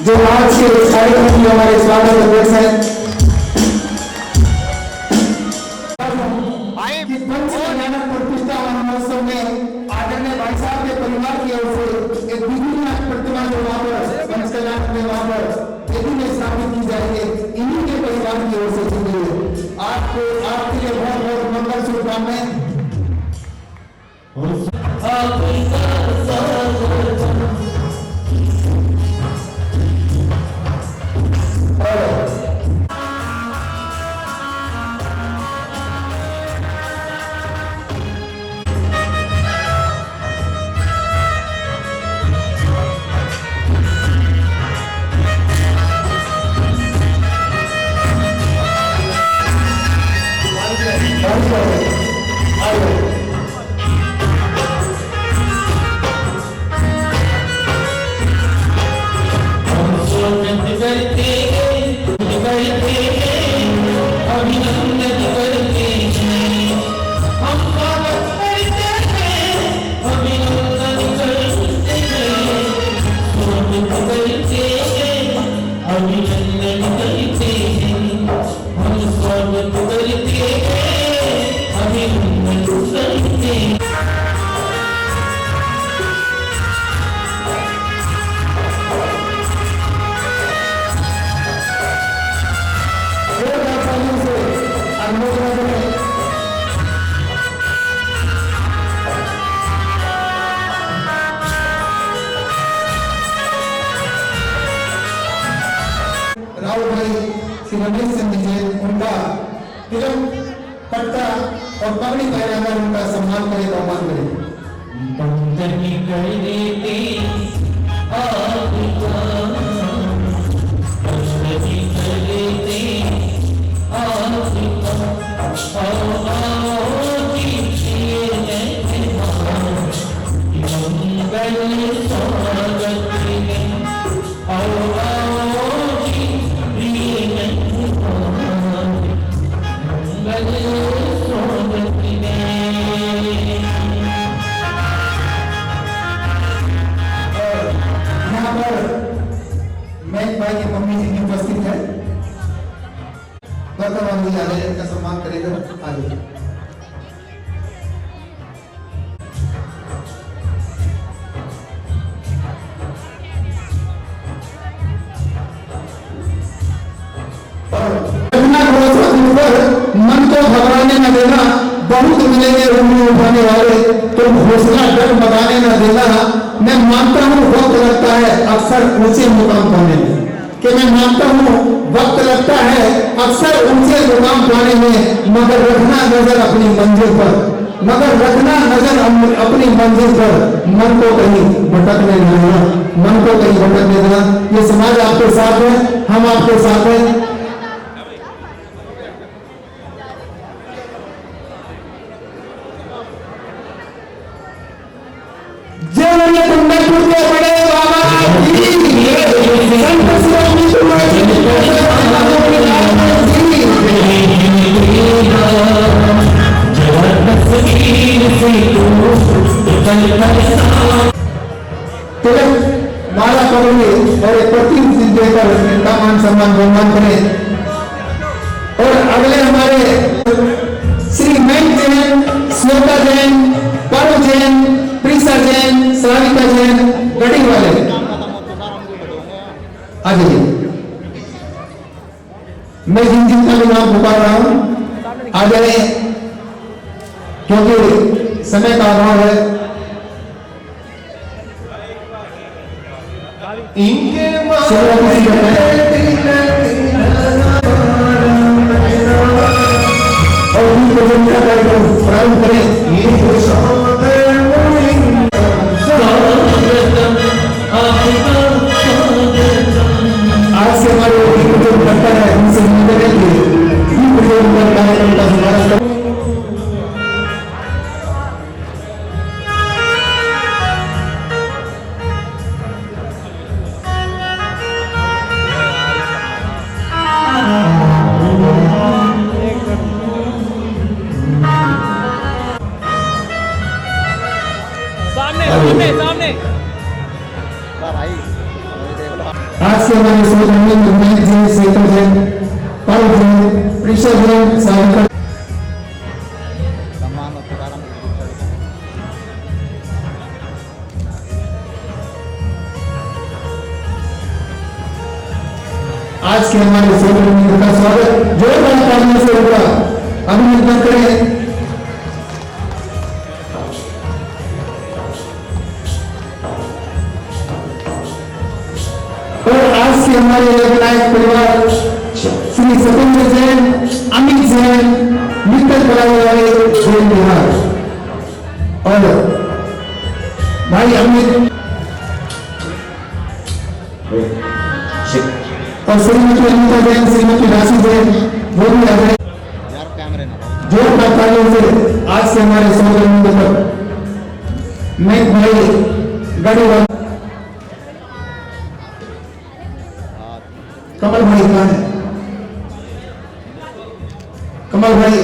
जो आज के इस कार्यक्रम की हमारे स्वागत अध्यक्ष हैं। प्रतिष्ठा महोत्सव में आदरणीय भाई साहब के परिवार की ओर से एक प्रतिमा जो वहां पर में वहां पर स्थापित की जाएगी, इन्हीं के परिवार की ओर से की गई है। आपको आपके लिए बहुत बहुत मंगल शुभकामनाएं। तिलक पट्टा और पगड़ी पहनाकर उनका सम्मान करें, सम्मान करें। भाई की मम्मी जी भी उपस्थित है, वर्तमान में आगे इनका सम्मान करेगा। आगे मन को घबराने न देना, बहुत मिलेंगे रूम उठाने वाले, तो घोषणा डर बताने न देना। मैं मानता हूँ वक्त लगता है अक्सर ऊंचे मुकाम पाने में, कि मैं मानता हूँ वक्त लगता है अक्सर ऊंचे मुकाम पाने में, मगर रखना नजर अपनी मंजिल पर, मगर रखना नजर अपनी मंजिल पर। मन को कहीं भटकने न देना, मन को कहीं भटकने देना। ये समाज आपके साथ है, हम आपके साथ हैं। पंढरपुर के बड़े बाबा तिलक माला करेंगे और एक प्रतिनिधि देकर इनका मान सम्मान बहुमान करें। और अगले हमारे श्री मैक जैन, श्वेता जैन, पारू जैन, प्रीसा जैन, सारिका जैन, गढ़ी वाले आ जाइए। मैं जिन जिन का भी नाम पुकार रहा हूं आ जाए, क्योंकि समय का अभाव है। इनके और उनको जनता कार्यक्रम प्रारंभ करें। आज से हमारे करता है, उनसे मिलने के लिए कार्यक्रम का शुभारंभ। जैन सावरकर आज के हमारे सोशल मीडिया का स्वागत जोरदार तालियों से होगा। अभिनंदन करें। और आज के हमारे विधायक परिवार श्री सत्येंद्र जैन, अमित जैन, मित्तल कराने वाले जैन बिहार और भाई अमित और श्रीमती अनिता जैन, श्रीमती राशि जैन, वो भी आ गए। जोरदार तालियों से आज से हमारे सोशल मीडिया पर मैं भाई गढ़वाल कमल भाई कहाँ है? कमल भाई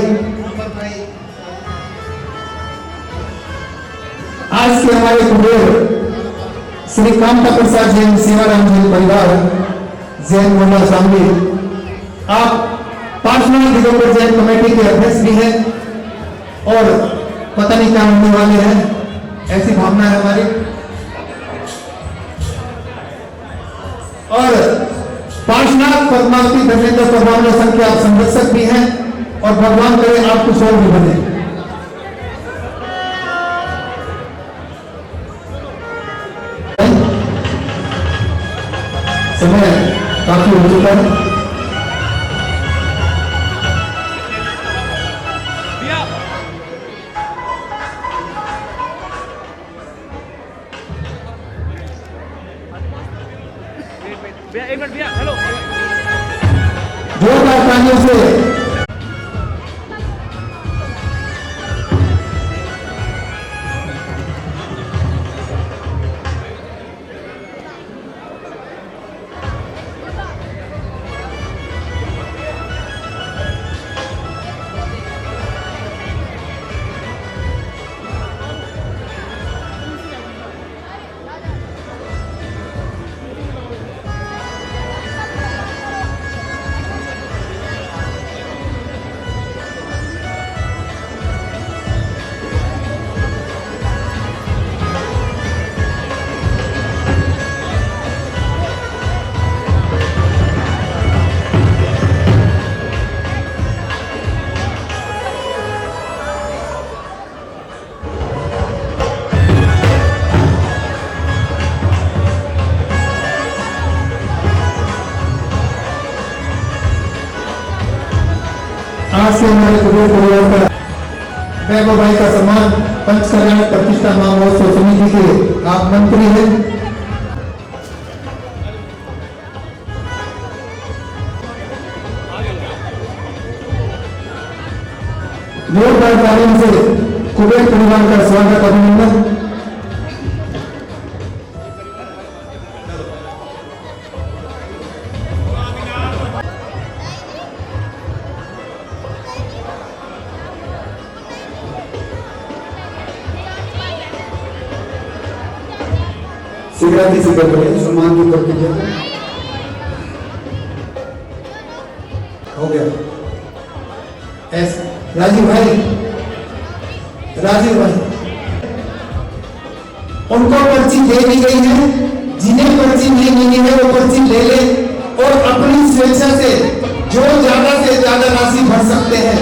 आज के हमारे कुबेर श्री कामता प्रसाद जैन, सेवाराम जैन परिवार, जैन मोहल्ला शामली, आप पार्षद दिगंबर जैन कमेटी के अध्यक्ष भी हैं और पता नहीं क्या होने वाले हैं, ऐसी भावना है हमारी। और पार्षद पद्मावती धर्मेंद्र प्रभावना संघ के आप संरक्षक भी हैं और भगवान करे आप कुछ और भी बने। समय काफी हो चुका है। एक मिनट भैया, हेलो। जोरदार तालियों से आज से हमारे कुबेर परिवार का वैभव भाई का सम्मान पंच कल्याण प्रतिष्ठा महोत्सव समिति के आप मंत्री हैं। जोरदार तालियों से कुबेर परिवार का स्वागत, अभिनंदन। शीघ्रती से कर रहे सम्मान की कर दीजिए। हो गया। राजीव भाई उनको पर्ची दे दी गई है, जिन्हें पर्ची नहीं मिली है वो पर्ची ले ले और अपनी स्वेच्छा से जो ज्यादा से ज्यादा राशि भर सकते हैं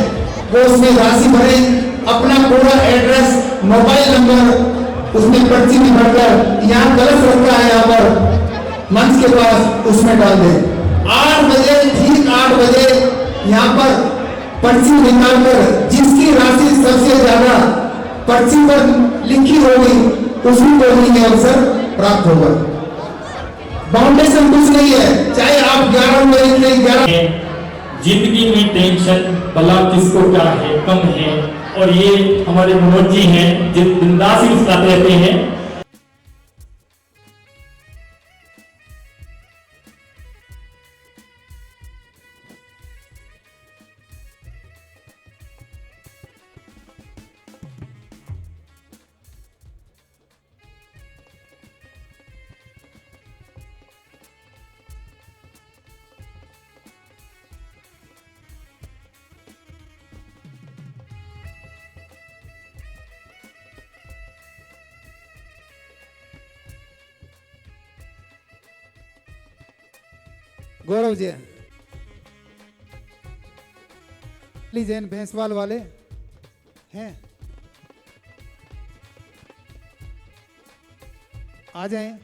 वो उसमें राशि भरें। अपना पूरा एड्रेस, मोबाइल नंबर उसमें पर्ची में भरकर यहाँ कलश रखा है, यहाँ पर मंच के पास, उसमें डाल दें। 8 बजे, ठीक 8 बजे यहाँ पर पर्ची निकालकर जिसकी राशि सबसे ज्यादा पर्ची पर लिखी होगी उसी को ही अवसर प्राप्त होगा। बाउंडेशन कुछ नहीं है, चाहे आप 11 बजे के 11। जिंदगी में टेंशन भला किसको क्या है, कम है। और ये हमारे मनोज जी हैं जो बिंदास ही उठाते रहते हैं। गौरव जैन, जैन भैंसवाल वाले हैं, आ जाएं।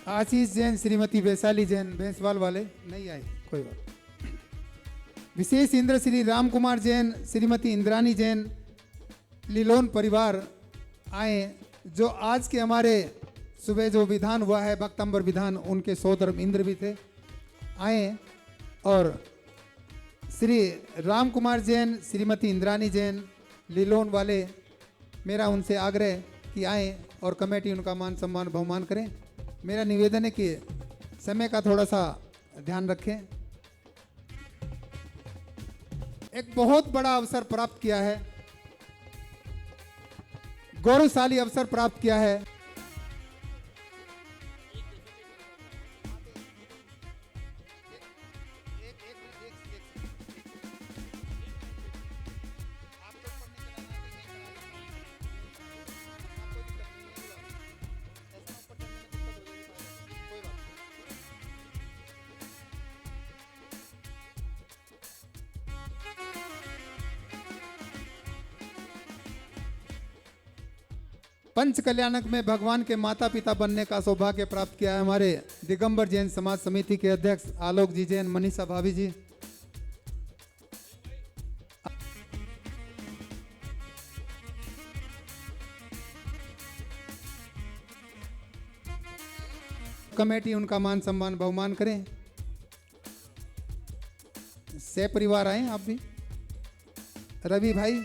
आशीष जैन, श्रीमती वैशाली जैन भैंसवाल वाले नहीं आए, कोई बात। विशेष इंद्र श्री राम कुमार जैन, श्रीमती इंद्रानी जैन, लीलोन परिवार आए, जो आज के हमारे सुबह जो विधान हुआ है भक्तंबर विधान, उनके सोदर इंद्र भी थे, आए। और श्री राम कुमार जैन, श्रीमती इंद्रानी जैन, लीलोन वाले, मेरा उनसे आग्रह कि आए और कमेटी उनका मान सम्मान बहुमान करें। मेरा निवेदन है कि समय का थोड़ा सा ध्यान रखें। एक बहुत बड़ा अवसर प्राप्त किया है, गौरवशाली अवसर प्राप्त किया है। पंच कल्याणक में भगवान के माता पिता बनने का सौभाग्य प्राप्त किया है हमारे दिगंबर जैन समाज समिति के अध्यक्ष आलोक जी जैन, मनीषा भाभी जी। कमेटी उनका मान सम्मान बहुमान करें। सह परिवार आए आप भी। रवि भाई,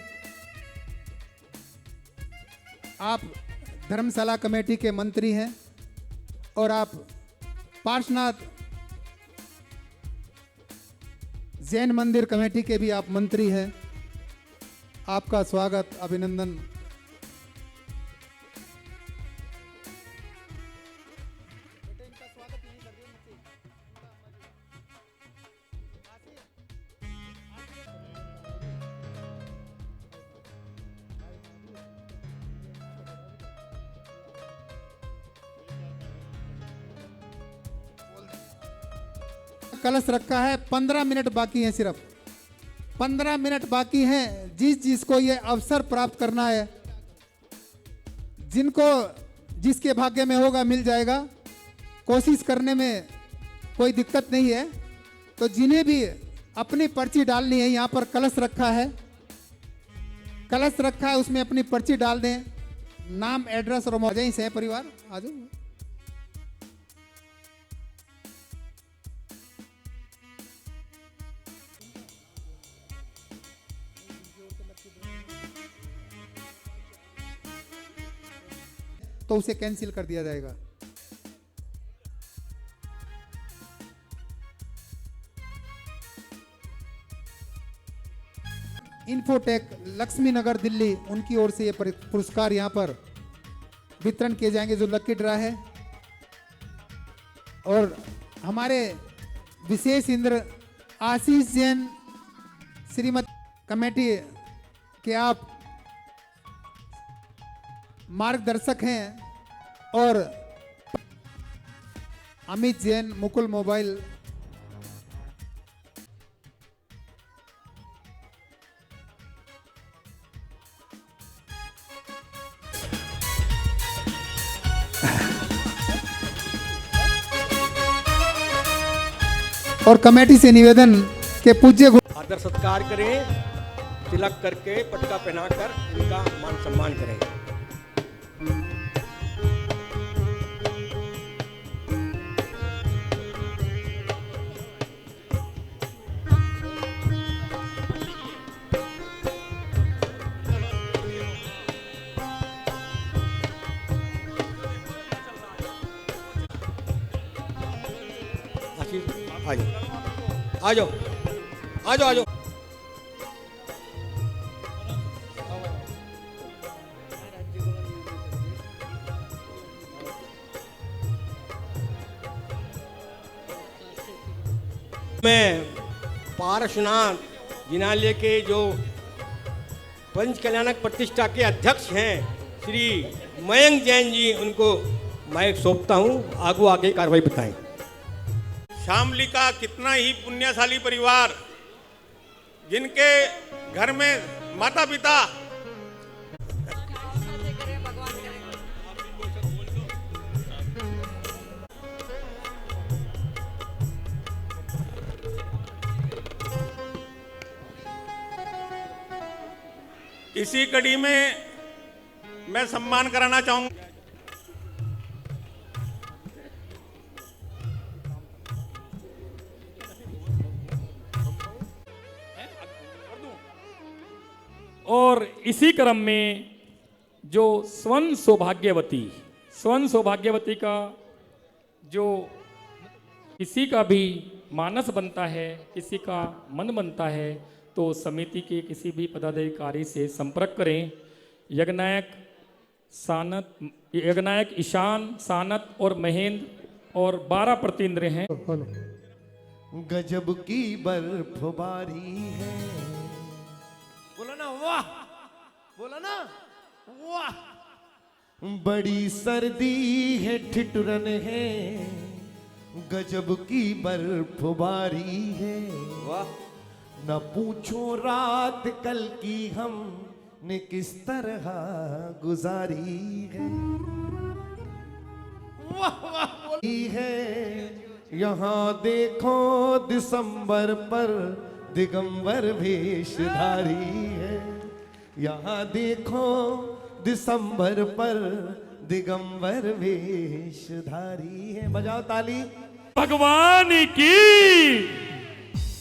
आप धर्मशाला कमेटी के मंत्री हैं और आप पार्श्वनाथ जैन मंदिर कमेटी के भी आप मंत्री हैं। आपका स्वागत, अभिनंदन। कलश रखा है, 15 मिनट बाकी हैं, सिर्फ 15 मिनट बाकी हैं। जिसको ये अवसर प्राप्त करना है, जिनको जिसके भाग्य में होगा मिल जाएगा। कोशिश करने में कोई दिक्कत नहीं है। तो जिन्हें भी अपनी पर्ची डालनी है, यहाँ पर कलश रखा है, कलश रखा है, उसमें अपनी पर्ची डाल दें, नाम एड्रेस और मौजूद सह परिवार आ जाओ। तो उसे कैंसिल कर दिया जाएगा। इन्फोटेक लक्ष्मी नगर दिल्ली, उनकी ओर से ये पुरस्कार यहाँ पर वितरण किए जाएंगे, जो लकी ड्रा है। और हमारे विशेष इंद्र आशीष जैन, श्रीमती कमेटी के आप मार्गदर्शक हैं, और अमित जैन, मुकुल मोबाइल, और कमेटी से निवेदन के पूज्य आदर सत्कार करें, तिलक करके पटका पहनाकर उनका मान सम्मान करें। आ जाओ, आ जाओ, आ जाओ, आ जाओ। मैं पारसनाथ जिनालय के जो पंच कल्याणक प्रतिष्ठा के अध्यक्ष हैं श्री मयंक जैन जी, उनको माइक सौंपता हूँ, आगू आगे कार्रवाई बताएं। शामली का कितना ही पुण्यशाली परिवार, जिनके घर में माता पिता इसी कड़ी में मैं सम्मान कराना चाहूंगा। और इसी क्रम में जो स्वर्ण सौभाग्यवती का जो किसी का भी मानस बनता है, किसी का मन बनता है, तो समिति के किसी भी पदाधिकारी से संपर्क करें। यज्ञनायक ईशान, सानत और महेंद्र और 12 प्रतिनिधि हैं। गजब की बर्फबारी है, बोलो ना वाह, बोलो ना वाह। बड़ी सर्दी है, ठिठुरन है, गजब की बर्फबारी है। वाह। न पूछो रात कल की हमने किस तरह गुजारी है। है यहाँ देखो दिसंबर पर दिगंबर वेशधारी है। यहाँ देखो दिसंबर पर दिगंबर वेशधारी है। बजाओ ताली। भगवान की।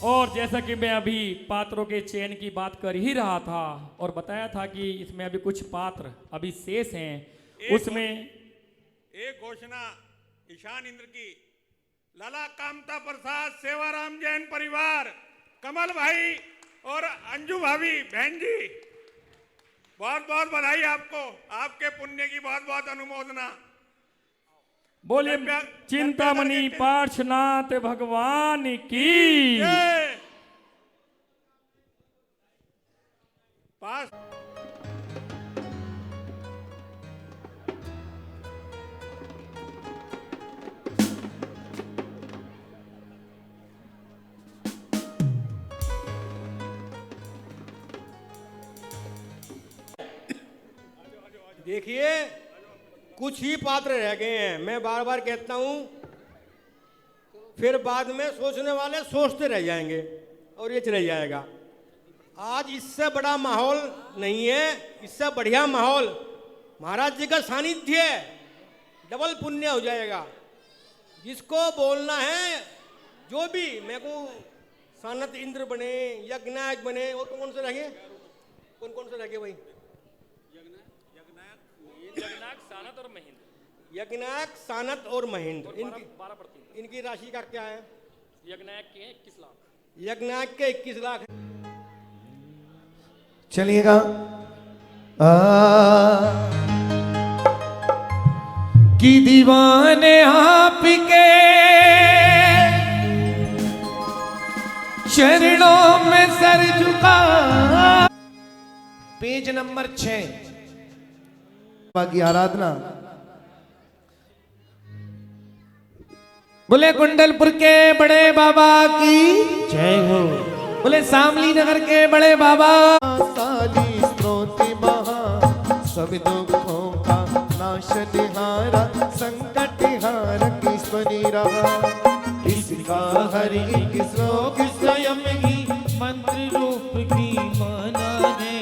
और जैसा कि मैं अभी पात्रों के चयन की बात कर ही रहा था और बताया था कि इसमें अभी कुछ पात्र अभी शेष हैं, उसमें एक घोषणा ईशान इंद्र की, लाला कामता प्रसाद सेवाराम जैन परिवार, कमल भाई और अंजू भाभी बहन जी, बहुत बहुत बधाई आपको, आपके पुण्य की बहुत बहुत अनुमोदना। बोले चिंतामणि पार्श्वनाथ भगवान की। पास देखिए कुछ ही पात्र रह गए हैं। मैं बार बार कहता हूं, फिर बाद में सोचने वाले सोचते रह जाएंगे और ये चले जाएगा। आज इससे बड़ा माहौल नहीं है, इससे बढ़िया माहौल महाराज जी का सानिध्य है, डबल पुण्य हो जाएगा। जिसको बोलना है, जो भी मेरे को सानत इंद्र बने, यज्ञनायक बने, और कौन से रह गए, कौन से रह गए भाई? यज्ञनायक, सानत और महेंद्र। यज्ञनायक, सानत और महेंद्र, इनकी राशि का क्या है? यज्ञनायक के 21 लाख। यज्ञनायक के 21 लाख। चलिएगा। कि दीवाने आपके चरणों में सर झुका। पेज नंबर 6 की आराधना। बोले कुंडलपुर के बड़े बाबा की जय हो। बोले शामली नगर के बड़े बाबा। साली स्तोति महा सब दुखों का नाशनहारा, संकट हारक ईश्वरी रहा। इसका हर एक श्लोक स्वयं ही मंत्र रूप की माना है,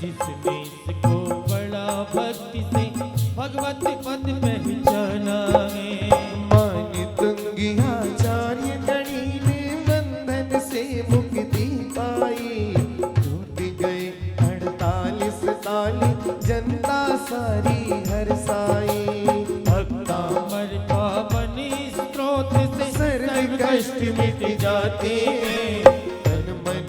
जिसमें इसको बड़ा भक्ति से भगवत पद पहचाना है। मान तुंगियाचार्य गणी ने बंधन से मुक्ति पाई, टूट गए 48 ताल जनता सारी हर साई। भक्तामर पावन स्त्रोत से सर्व कष्ट मिट जाते हैं, तन मन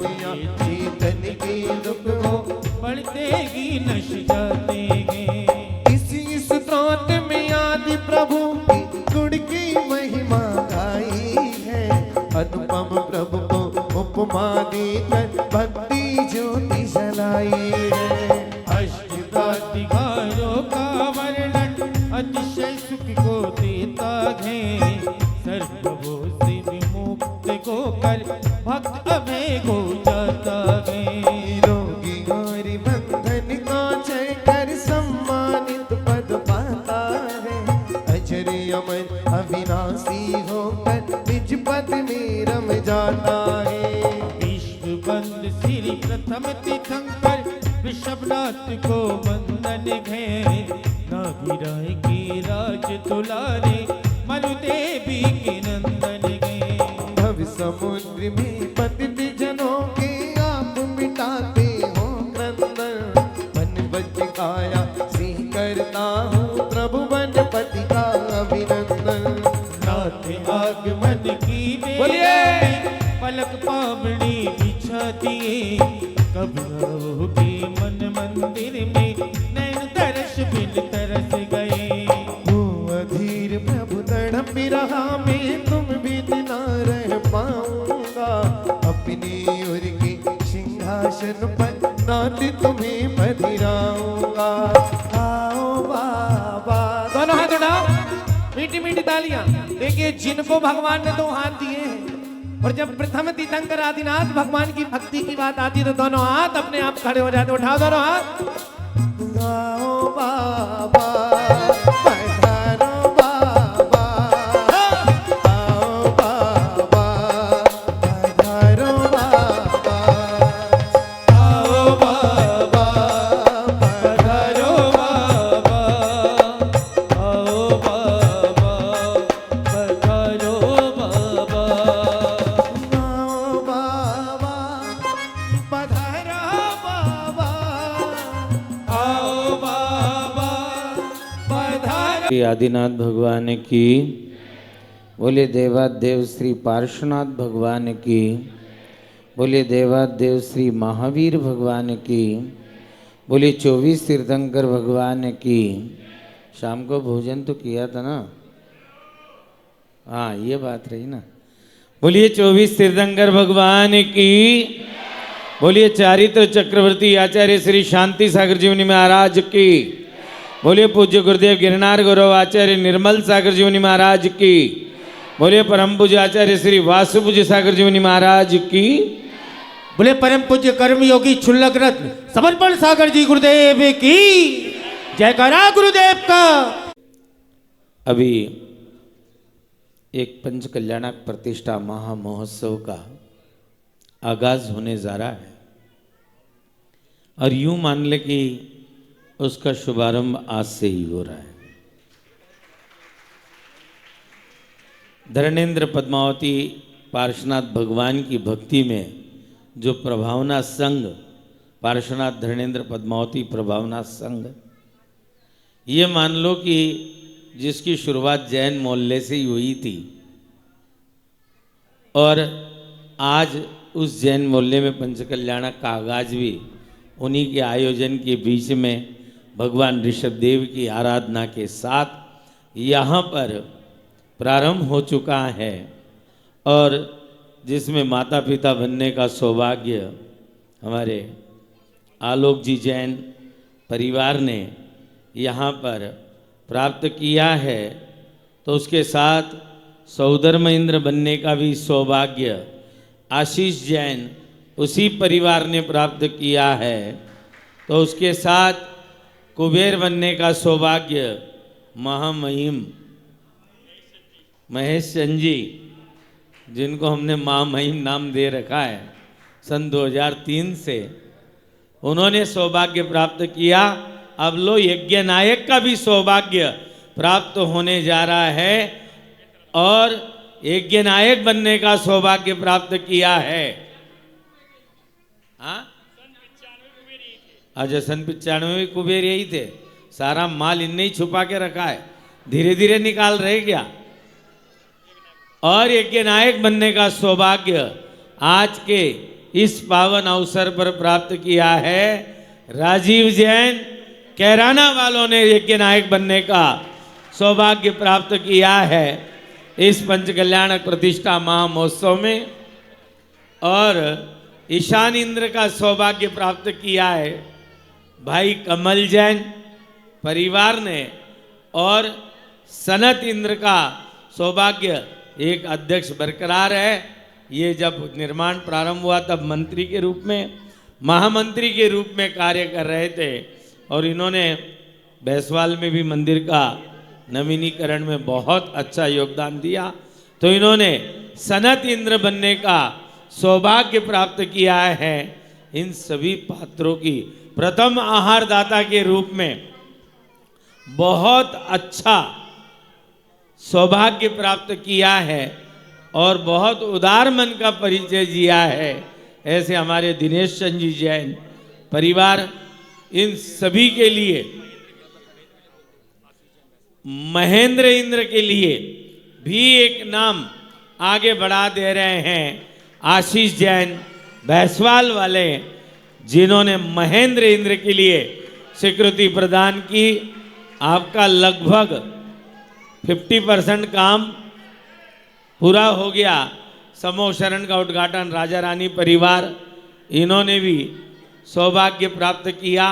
चेतन के दुख हो बढ़ते ही नश जाते हैं। इसी स्त्रोत में आदि प्रभु की गुण की महिमा गाई है, अनुपम उपमादि कर भक्ति ज्योति जलाई है। अष्टदाधिकारों का वर्णन अतिशय सुख को देता है। सर्वभो से विमुक्त को कर भक्त अभय को जाता है। रोगी और बंधन का जय कर सम्मानित पद पाता है। अजर अमर अविनाशी होकर निज पद में रम जाता है। विश्व बंद श्री प्रथम तीर्थंकर ऋषभनाथ को वंदन है। नाभिराय की राज दुलारे मनुदेवी के नंदन है। भव समुद्र में पतित जनों के आप मिटाते हो क्रंदन। मन वच काया सिंह करता हूँ प्रभु वनपति का अभिनंदन। नाथ आगमन की बेला में पलक पावड़ी बिछा दिए। कब आओगे मन मंदिर में नैन दर्श बिन तरस गए। वो अधीर प्रभु तड़प रहा मैं तुम बिन ना रह पाऊंगा। अपनी ओर के सिंहासन पर नाथ तुम्हें पधिराऊंगा। आओ बाबा। दोनों हाथ उठाओ, मीठी मीठी तालियां। देखिए जिनको भगवान ने दो हाथ दिए हैं और जब प्रथम तीर्थंकर आदिनाथ भगवान की भक्ति की बात आती है तो दोनों हाथ अपने आप खड़े हो जाते। उठाओ दोनों हाथ। आओ बाबा पधारो बाबा। आओ बाबा पधारो बाबा। आओ बाबा पधारो बाबा। आओ बाबा पधारो बाबा। आओ बाबा पधारो बाबा। आओ बाबा पधारो। श्री आदिनाथ भगवान की, बोले देवादेव श्री पार्श्वनाथ भगवान की, बोले देवादेव श्री महावीर भगवान की, बोले 24 तीर्थंकर भगवान की। शाम को भोजन तो किया था ना? हाँ, ये बात रही ना। बोलिए 24 तीर्थंकर भगवान की, बोलिए चारित्र चक्रवर्ती आचार्य श्री शांति सागर जीवनी महाराज की, बोलिए पूज्य गुरुदेव गिरनार गौरव आचार्य निर्मल सागर जीवनी महाराज की, बोलिए परम पूज्य आचार्य श्री वासु पूज्य सागर जीवनी महाराज की, बोले परम पूज्य कर्म योगी क्षुल्लक रत्न समर्पण सागर जी गुरुदेव की जयकारा गुरुदेव का। अभी एक पंच कल्याणक प्रतिष्ठा महामहोत्सव का आगाज होने जा रहा है और यूं मान ले कि उसका शुभारंभ आज से ही हो रहा है। धरणेन्द्र पद्मावती पार्श्वनाथ भगवान की भक्ति में जो प्रभावना संघ, पार्श्वनाथ धरणेन्द्र पद्मावती प्रभावना संघ, ये मान लो कि जिसकी शुरुआत जैन मोहल्ले से ही हुई थी और आज उस जैन मोहल्ले में पंचकल्याणक का आगाज भी उन्हीं के आयोजन के बीच में भगवान ऋषभदेव की आराधना के साथ यहाँ पर प्रारंभ हो चुका है और जिसमें माता पिता बनने का सौभाग्य हमारे आलोक जी जैन परिवार ने यहाँ पर प्राप्त किया है, तो उसके साथ सौधर्म इंद्र बनने का भी सौभाग्य आशीष जैन उसी परिवार ने प्राप्त किया है, तो उसके साथ कुबेर बनने का सौभाग्य महामहिम महेश चंद जी, जिनको हमने महामहिम नाम दे रखा है सन 2003 से, उन्होंने सौभाग्य प्राप्त किया। अब लो यज्ञ नायक का भी सौभाग्य प्राप्त होने जा रहा है और यज्ञ नायक बनने का सौभाग्य प्राप्त किया है। हाँ, अच्छा सन 95 में कुबेर यही थे। सारा माल इनने ही छुपा के रखा है, धीरे धीरे निकाल रहे क्या। और यज्ञ नायक बनने का सौभाग्य आज के इस पावन अवसर पर प्राप्त किया है। राजीव जैन कैराना वालों ने यज्ञ नायक बनने का सौभाग्य प्राप्त किया है इस पंच कल्याणक प्रतिष्ठा महामहोत्सव में। और ईशान इंद्र का सौभाग्य प्राप्त किया है भाई कमल जैन परिवार ने, और सनत इंद्र का सौभाग्य एक अध्यक्ष बरकरार है। ये जब निर्माण प्रारंभ हुआ तब मंत्री के रूप में, महामंत्री के रूप में कार्य कर रहे थे, और इन्होंने बैसवाल में भी मंदिर का नवीनीकरण में बहुत अच्छा योगदान दिया। तो इन्होंने सनत इंद्र बनने का सौभाग्य प्राप्त किया है। इन सभी पात्रों की प्रथम आहार दाता के रूप में बहुत अच्छा सौभाग्य प्राप्त किया है और बहुत उदार मन का परिचय दिया है। ऐसे हमारे दिनेश चंद जी जैन परिवार, इन सभी के लिए, महेंद्र इंद्र के लिए भी एक नाम आगे बढ़ा दे रहे हैं, आशीष जैन बैसवाल वाले, जिन्होंने महेंद्र इंद्र के लिए स्वीकृति प्रदान की। आपका लगभग 50% काम पूरा हो गया। समूह शरण का उद्घाटन राजा रानी परिवार, इन्होंने भी सौभाग्य प्राप्त किया।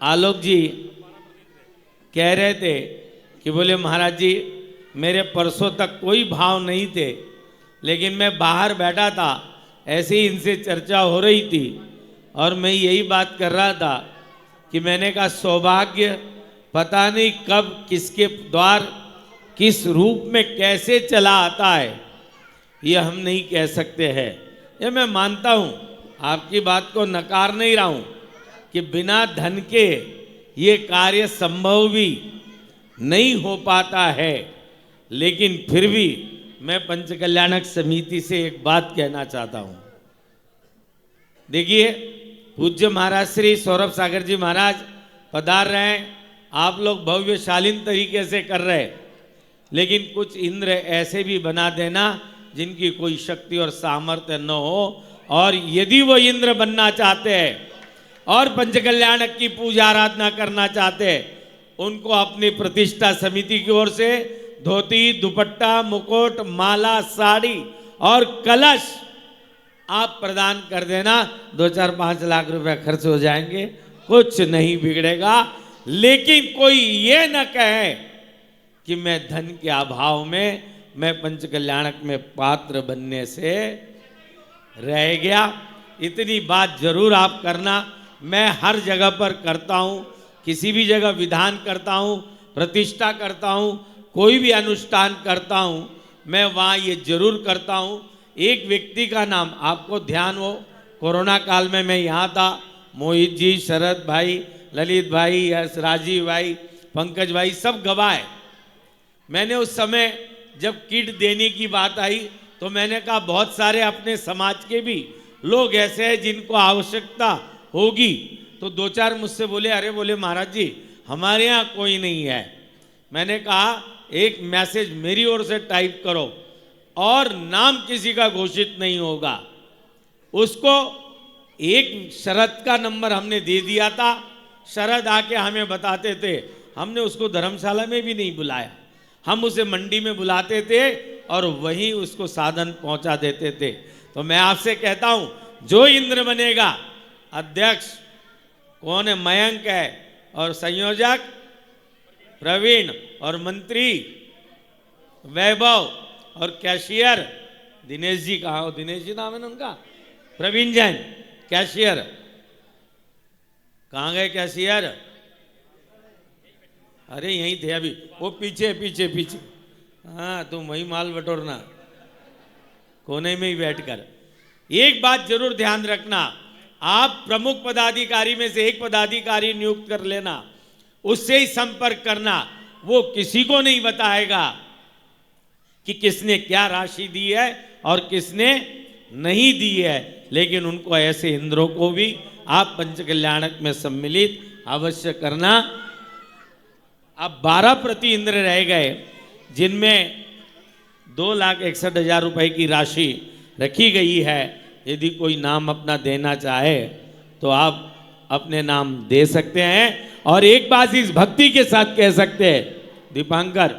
आलोक जी कह रहे थे कि बोले महाराज जी मेरे परसों तक कोई भाव नहीं थे, लेकिन मैं बाहर बैठा था, ऐसे ही इनसे चर्चा हो रही थी और मैं यही बात कर रहा था कि मैंने कहा सौभाग्य पता नहीं कब किसके द्वार किस रूप में कैसे चला आता है, ये हम नहीं कह सकते हैं। ये मैं मानता हूँ, आपकी बात को नकार नहीं रहा हूँ कि बिना धन के ये कार्य संभव भी नहीं हो पाता है, लेकिन फिर भी मैं पंचकल्याणक समिति से एक बात कहना चाहता हूँ। देखिए पूज्य महाराज श्री सौरभ सागर जी महाराज पधार रहे हैं, आप लोग भव्य शालीन तरीके से कर रहे, लेकिन कुछ इंद्र ऐसे भी बना देना जिनकी कोई शक्ति और सामर्थ्य न हो, और यदि वो इंद्र बनना चाहते हैं और पंचकल्याणक की पूजा आराधना करना चाहते हैं, उनको अपनी प्रतिष्ठा समिति की ओर से धोती, दुपट्टा, मुकुट, माला, साड़ी और कलश आप प्रदान कर देना। 2-4-5 लाख रुपए खर्च हो जाएंगे, कुछ नहीं बिगड़ेगा। लेकिन कोई ये न कहे कि मैं धन के अभाव में मैं पंचकल्याणक में पात्र बनने से रह गया। इतनी बात जरूर आप करना। मैं हर जगह पर करता हूँ, किसी भी जगह विधान करता हूँ, प्रतिष्ठा करता हूँ, कोई भी अनुष्ठान करता हूँ, मैं वहाँ ये जरूर करता हूँ। एक व्यक्ति का नाम आपको ध्यान हो, कोरोना काल में मैं यहाँ था, मोहित जी, शरद भाई, ललित भाई, राजीव भाई, पंकज भाई सब गवाह है। मैंने उस समय जब किट देने की बात आई तो मैंने कहा बहुत सारे अपने समाज के भी लोग ऐसे हैं जिनको आवश्यकता होगी। तो 2-4 मुझसे बोले, अरे बोले महाराज जी हमारे यहाँ कोई नहीं है। मैंने कहा एक मैसेज मेरी ओर से टाइप करो और नाम किसी का घोषित नहीं होगा। उसको एक शरद का नंबर हमने दे दिया था, शरद आके हमें बताते थे, हमने उसको धर्मशाला में भी नहीं बुलाया, हम उसे मंडी में बुलाते थे और वहीं उसको साधन पहुंचा देते थे। तो मैं आपसे कहता हूं जो इंद्र बनेगा, अध्यक्ष कौन है, मयंक है, और संयोजक प्रवीण, और मंत्री वैभव, और कैशियर दिनेश जी। कहाँ हो दिनेश जी, नाम है ना उनका, प्रवीण जैन कैशियर। कहाँ गए कैशियर? अरे यहीं थे अभी, वो पीछे पीछे पीछे। हाँ तुम वही माल बटोरना, कोने में ही बैठकर। एक बात जरूर ध्यान रखना, आप प्रमुख पदाधिकारी में से एक पदाधिकारी नियुक्त कर लेना, उससे ही संपर्क करना। वो किसी को नहीं बताएगा कि किसने क्या राशि दी है और किसने नहीं दी है, लेकिन उनको ऐसे इंद्रों को भी आप पंचकल्याणक में सम्मिलित अवश्य करना। अब 12 प्रति इंद्र रह गए, जिनमें 2,61,000 रुपए की राशि रखी गई है। यदि कोई नाम अपना देना चाहे तो आप अपने नाम दे सकते हैं। और एक बात इस भक्ति के साथ कह सकते हैं, दीपांकर,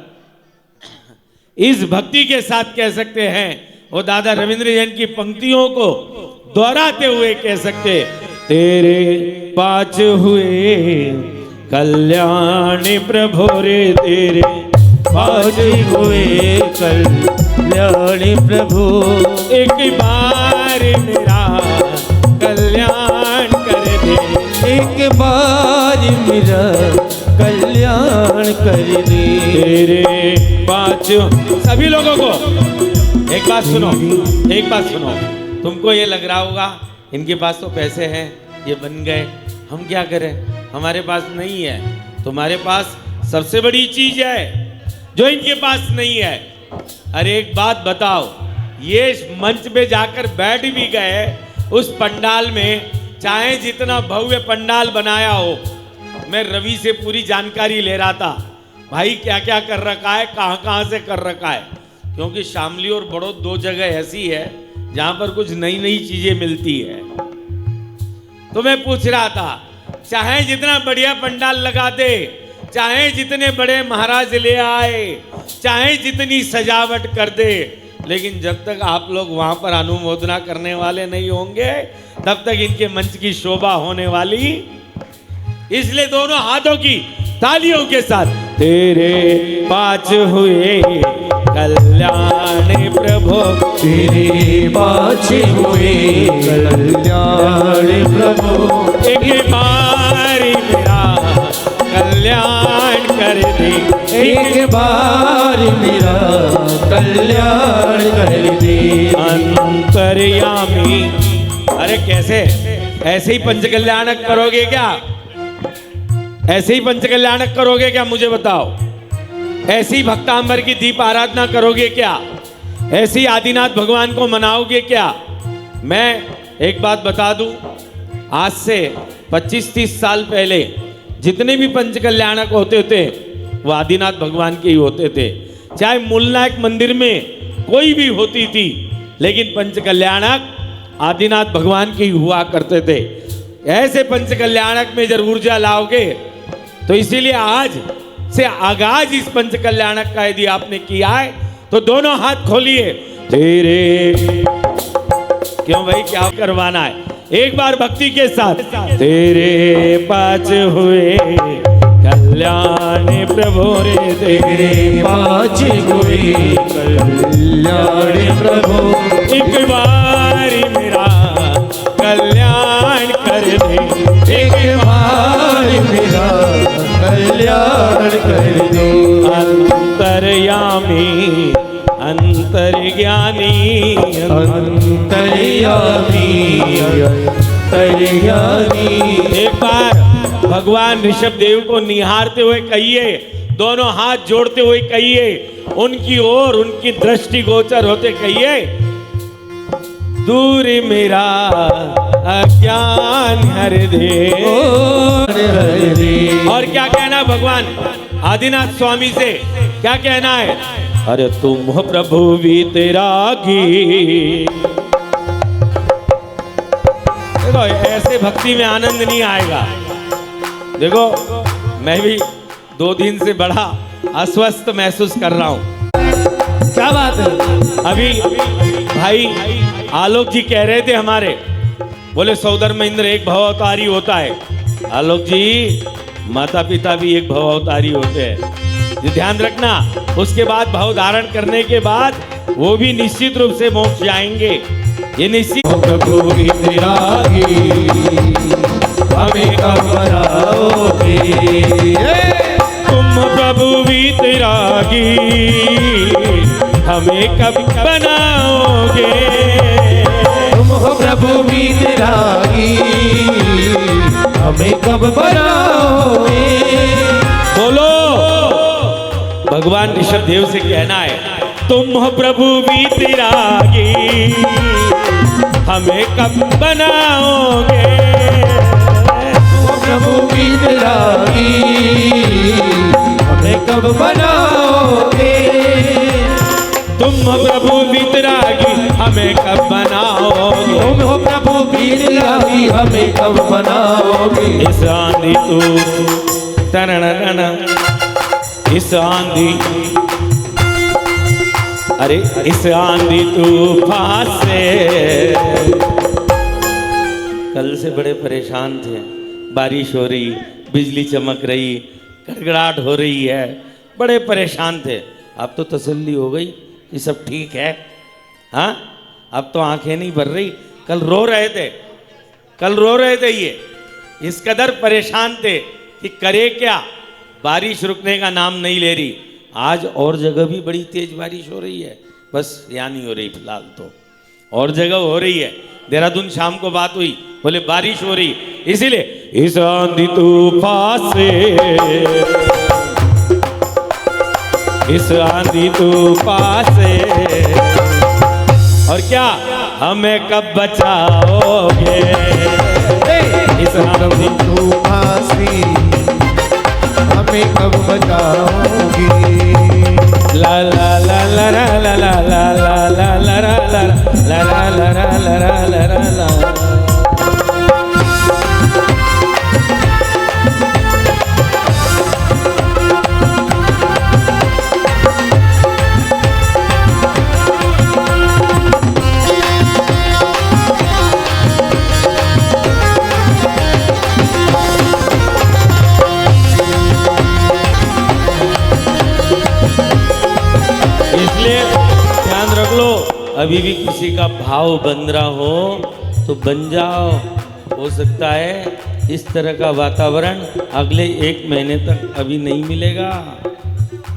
इस भक्ति के साथ कह सकते हैं, वो दादा रविंद्र जैन की पंक्तियों को दोहराते हुए कह सकते, तेरे 5 हुए कल्याण प्रभु रे, तेरे 5 हुए कल्याण प्रभु, एक बार मेरा कल्याण कर दे, एक बार मेरा कल्याण कर दे। तेरे 5 सभी लोगों को एक बात सुनो, एक बात सुनो। तुमको ये लग रहा होगा इनके पास तो पैसे हैं, ये बन गए, हम क्या करें, हमारे पास नहीं है। तुम्हारे पास सबसे बड़ी चीज है जो इनके पास नहीं है। अरे एक बात बताओ, ये मंच पे जाकर बैठ भी गए उस पंडाल में, चाहे जितना भव्य पंडाल बनाया हो। मैं रवि से पूरी जानकारी ले रहा था, भाई क्या क्या कर रखा है, कहाँ कहाँ से कर रखा है, क्योंकि शामली और बड़ौद 2 जगह ऐसी है जहां पर कुछ नई नई चीजें मिलती है। तो मैं पूछ रहा था, चाहे जितना बढ़िया पंडाल लगा दे, चाहे जितने बड़े महाराज ले आए, चाहे जितनी सजावट कर दे, लेकिन जब तक आप लोग वहां पर अनुमोदना करने वाले नहीं होंगे तब तक इनके मंच की शोभा होने वाली। इसलिए दोनों हाथों की तालियों के साथ, तेरे 5 हुए कल्याण प्रभु, तेरे 5 हुए कल्याण प्रभु, एक बार मेरा कल्याण कर दे, एक बार मेरा कल्याण कर दे। अंतर्यामी, अरे कैसे, ऐसे ही पंचकल्याणक करोगे क्या? ऐसे ही पंचकल्याणक करोगे क्या, मुझे बताओ? ऐसी ही भक्तांबर की दीप आराधना करोगे क्या? ऐसे ही आदिनाथ भगवान को मनाओगे क्या? मैं एक बात बता दूं, आज से 25-30 साल पहले जितने भी पंचकल्याणक होते थे वो आदिनाथ भगवान के ही होते थे। चाहे मूलनायक मंदिर में कोई भी होती थी, लेकिन पंचकल्याणक आदिनाथ भगवान के ही हुआ करते थे। ऐसे पंचकल्याणक में जब ऊर्जा लाओगे, तो इसीलिए आज से आगाज इस पंचकल्याणक का यदि आपने किया है तो दोनों हाथ खोलिए, तेरे, क्यों भाई क्या करवाना है, एक बार भक्ति के साथ, तेरे 5 हुए कल्याण प्रभु रे, तेरे 5 हुए कल्याण प्रभु, एक बार मेरा कल्याण कर दे, एक बार मेरा कल्याण कर दे। अंतर्यामी, अंतर्ज्ञानी, अंतर्यामी, अंतर्ज्ञानी। एक बार भगवान ऋषभ देव को निहारते हुए कहिए, दोनों हाथ जोड़ते हुए कहिए, उनकी ओर उनकी दृष्टि गोचर होते कहिए, दूर मेरा अज्ञान हर दे। और क्या कहना भगवान आदिनाथ स्वामी से, क्या कहना है? अरे तुम हो प्रभु वीतरागी। देखो ऐसे भक्ति में आनंद नहीं आएगा। देखो मैं भी 2 दिन से बड़ा अस्वस्थ महसूस कर रहा हूँ। क्या बात है? अभी भाई आलोक जी कह रहे थे हमारे, बोले सौदर महेंद्र एक भव अवतारी होता है। आलोक जी, माता पिता भी एक भव अवतारी होते हैं, ये ध्यान रखना। उसके बाद भव धारण करने के बाद वो भी निश्चित रूप से मोक्ष जाएंगे, ये निश्चित। प्रभु वितरागी हमें कब बनाओगे, तुम प्रभु वितरागी हमें कब बनाओगे, तुम हो प्रभु वितरागी हमें कब बनाओगे। बोलो, भगवान ऋषभ देव से कहना है, तुम हो प्रभु वीतरागी हमें कब बनाओगे, तुम हो प्रभु वीतरागी हमें कब बनाओगे, तुम हो प्रभु वीतरागी हमें कब बनाओगे, तुम हो प्रभु वीतरागी हमें कब बनाओगे। इस आंधी तू तन इस आंधी, अरे इस आंधी तूफान से कल से बड़े परेशान थे, बारिश हो रही, बिजली चमक रही, गड़गड़ाहट हो रही है, बड़े परेशान थे। अब तो तसल्ली हो गई कि सब ठीक है। हाँ, अब तो आंखें नहीं भर रही। कल रो रहे थे, कल रो रहे थे, ये इस कदर परेशान थे कि करे क्या, बारिश रुकने का नाम नहीं ले रही। आज और जगह भी बड़ी तेज बारिश हो रही है, बस यहाँ नहीं हो रही फिलहाल, तो और जगह हो रही है। देहरादून शाम को बात हुई, बोले बारिश हो रही, इसीलिए इस आंधी तूफान से, इस आंधी तूफान से, और क्या हमें कब बचाओगे इस आंधी तूफान से, हमें कब बचाओगे। ला ला ला ला ला ला ला ला ला ला ला ला ला ला ला ला ला। इसलिए ध्यान रख लो, अभी भी किसी का भाव बन रहा हो तो बन जाओ। हो सकता है इस तरह का वातावरण अगले 1 महीने तक अभी नहीं मिलेगा।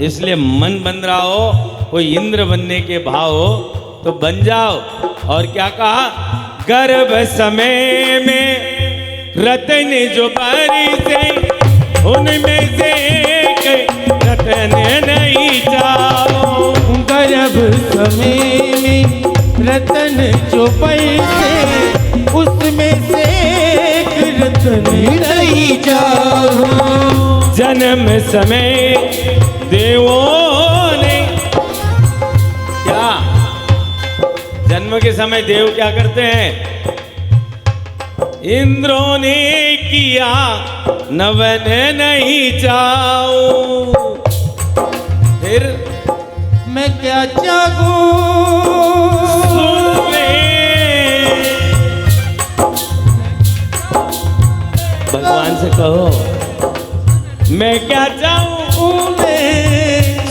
इसलिए मन बन रहा हो, कोई इंद्र बनने के भाव हो तो बन जाओ। और क्या कहा, गर्भ समय में रतन जो बरसे, उनमें से एक रतन नहीं जाओ। गर्भ समय में रतन जो पैसे, उसमें से एक रतन नहीं जाओ। जन्म समय देवों ने क्या, जन्म के समय देव क्या करते हैं, इंद्रों ने किया नवन नहीं जाओ। फिर मैं क्या जागूं, सुन ले, भगवान से कहो मैं क्या चाहूं,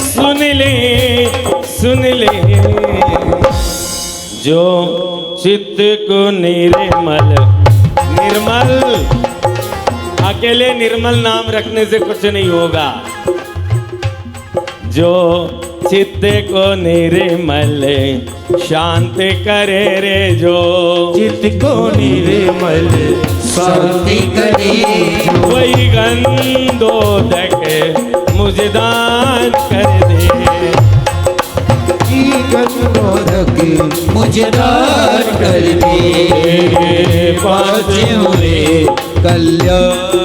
सुन ले, सुन ले। जो चित्त को निर्मल, निर्मल, अकेले निर्मल नाम रखने से कुछ नहीं होगा। जो चित्त को निर्मल शांत करे रे, जो चित्त को निर्मल शांति करे, वही गंधोदक मुझे दान कर दे। गंधोदक मुझे दान कर दे। पाँच हुए कल्याण,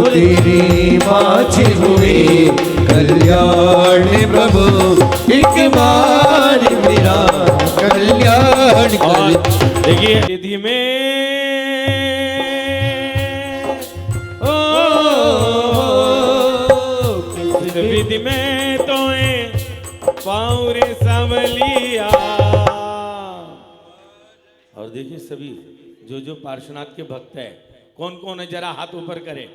तेरी पाँच हुए कल्याण प्रभु, एक बार मेरा कल्याण और कर। देखिए विधि में विधि में तो पाउरे संवलिया। और देखिए सभी जो पार्श्वनाथ के भक्त है, कौन कौन है जरा हाथ ऊपर करे,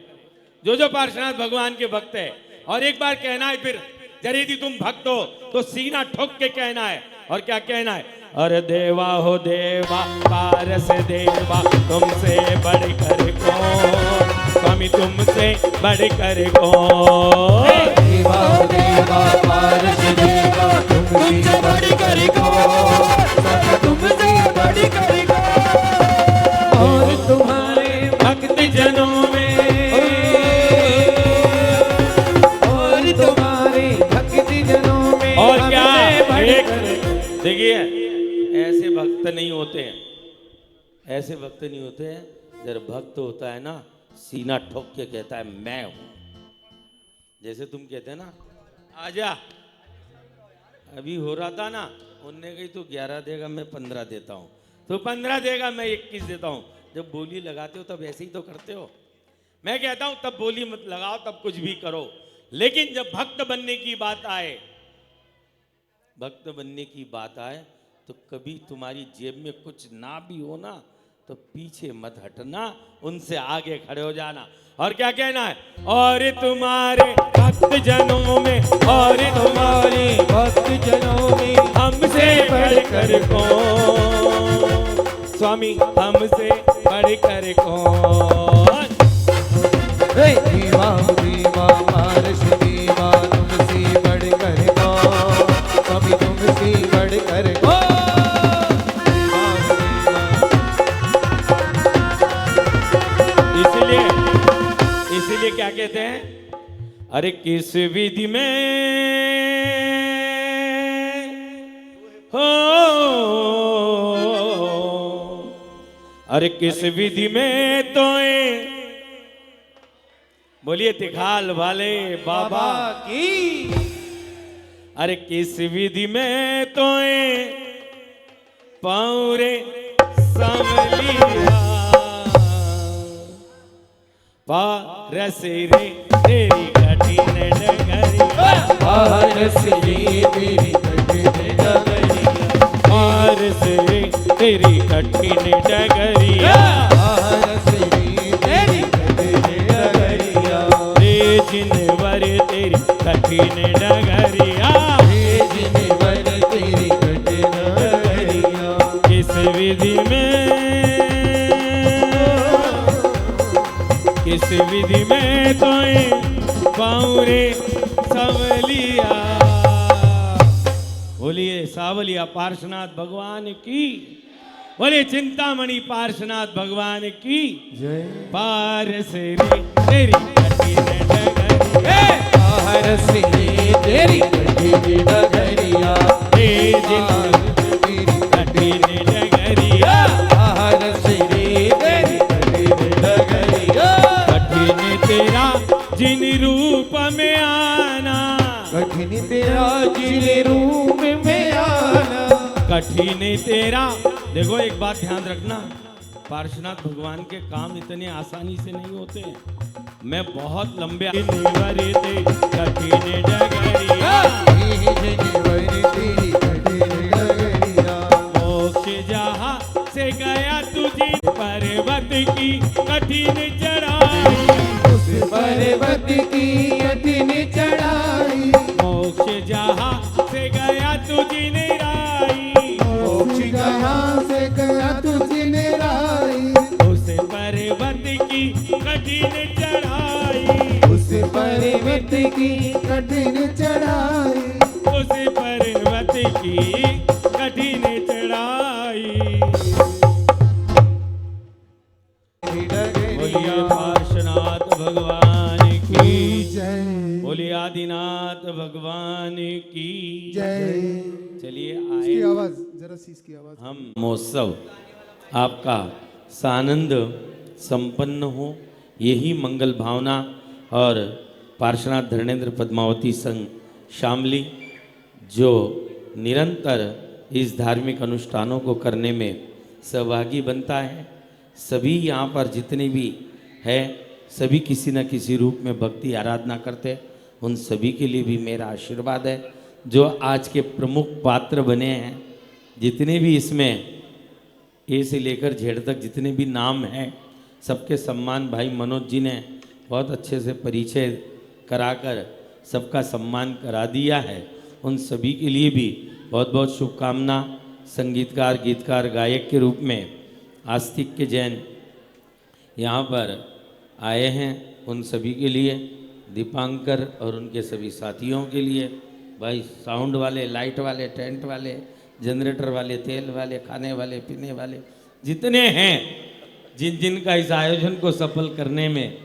जो पार्श्वनाथ भगवान के भक्त है। और एक बार कहना है फिर, यदि तुम भक्त हो तो सीना ठोक के कहना है। और क्या कहना है, अरे देवा हो देवा, पारस देवा, तुमसे बढ़कर कौन, स्वामी तुमसे बढ़कर कौन। देवा देवा पारस देवा, तुमसे बढ़कर कौन, तुमसे बढ़कर कौन। और तुम्हारे भक्त जनों में, और तुम्हारे भक्त जनों में, और क्या देखिए, ऐसे भक्त नहीं होते हैं, ऐसे भक्त नहीं होते हैं। जब भक्त होता है ना, सीना ठोक के कहता है मैं हूं। जैसे तुम कहते हैं ना आजा, अभी हो रहा था ना, उनने कही तू 11 देगा, मैं 15 देता हूं, तो 15 देगा, मैं 21 देता हूं। जब बोली लगाते हो तब ऐसे ही तो करते हो। मैं कहता हूं तब बोली मत लगाओ, तब कुछ भी करो। लेकिन जब भक्त बनने की बात आए भक्त बनने की बात आए तो कभी तुम्हारी जेब में कुछ ना भी हो ना तो पीछे मत हटना, उनसे आगे खड़े हो जाना। और क्या कहना है? और तुम्हारे भक्त जनों में, और तुम्हारे भक्त जनों में हमसे बढ़कर कौन, स्वामी हमसे बढ़कर कौन। देवा देवा मार्श देवा तुमसे बढ़कर कौन, स्वामी तुमसे बढ़कर कौन। इसीलिए क्या कहते हैं? अरे किस विधि में हो, अरे किस विधि में तो बोलिए तिखाल वाले बाबा की। अरे किस विधि में तो पौरे संभलिया पारस रे तेरी कठिन डगरिया, पारस रे तेरी कठिन डगरिया, पारस रे तेरी कठिन डगरिया, पारस रे तेरी कठिन डगरिया, रे जिनवर तेरी कठिन डगरिया, रे जिनवर तेरी कठिन डगरिया। किस विधि में, किस विधि में तो पाऊरे सावलिया। बोलिए सावलिया पार्श्वनाथ भगवान की, बोलिए चिंतामणि पार्श्वनाथ भगवान की जय। पारस रे तेरी कठिन डगरिया, पारस रे तेरी कठिन डगरिया, रे जिनवर तेरी कठिन डगरिया, पारस रे तेरी कठिन डगरिया। कठिन तेरा जिन रूप में आना, कठिन तेरा जिन रूप में आना, कठिन तेरा। देखो एक बात ध्यान रखना, पार्श्वनाथ भगवान के काम इतने आसानी से नहीं होते। मैं बहुत लंबे कठिन डगरिया, तेरी कठिन डगरिया, मोक्ष जहाँ से गया तुझे पर्वत की कठिन चढ़ाई, उस पर्वत की कठिन चढ़ाई, मोक्ष जहाँ से गया तुझे निराई, मोक्ष जहाँ से गया तुझे निराई, उस पर्वत की कठिन चढ़ाई, उस पर्वत की कठिन चढ़ाई, उस पर्वत की कठिन चढ़ाई। बोलिए पार्श्वनाथ भगवान की जय बोलिए आदिनाथ भगवान की जय। चलिए इसकी आए आवाज जरा सी, इसकी आवाज। हम महोत्सव आपका सानंद संपन्न हो, यही मंगल भावना और पार्श्वनाथ धर्मेंद्र पद्मावती संघ शामली जो निरंतर इस धार्मिक अनुष्ठानों को करने में सहभागी बनता है। सभी यहाँ पर जितने भी है सभी किसी न किसी रूप में भक्ति आराधना करते हैं, उन सभी के लिए भी मेरा आशीर्वाद है। जो आज के प्रमुख पात्र बने हैं, जितने भी इसमें ए से लेकर जेड तक जितने भी नाम हैं, सबके सम्मान भाई मनोज जी ने बहुत अच्छे से परिचय कराकर सबका सम्मान करा दिया है। उन सभी के लिए भी बहुत बहुत शुभकामना। संगीतकार गीतकार गायक के रूप में आस्तिक के जैन यहाँ पर आए हैं, उन सभी के लिए, दीपांकर और उनके सभी साथियों के लिए, भाई साउंड वाले, लाइट वाले, टेंट वाले, जनरेटर वाले, तेल वाले, खाने वाले, पीने वाले, जितने हैं, जिन जिन का इस आयोजन को सफल करने में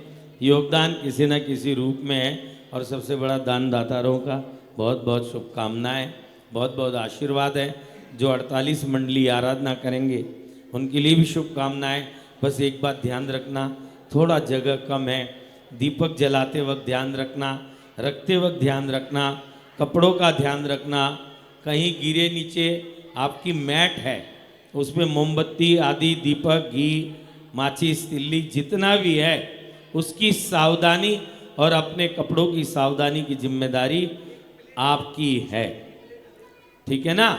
योगदान किसी न किसी रूप में है, और सबसे बड़ा दानदातारों का बहुत बहुत शुभकामनाएं, बहुत बहुत आशीर्वाद है। जो 48 मंडली आराधना करेंगे उनके लिए भी शुभकामनाएं। बस एक बात ध्यान रखना, थोड़ा जगह कम है, दीपक जलाते वक्त ध्यान रखना, रखते वक्त ध्यान रखना, कपड़ों का ध्यान रखना, कहीं गिरे नीचे आपकी मैट है उस पर मोमबत्ती आदि दीपक घी माचिस तिल्ली जितना भी है उसकी सावधानी और अपने कपड़ों की सावधानी की जिम्मेदारी आपकी है। ठीक है ना?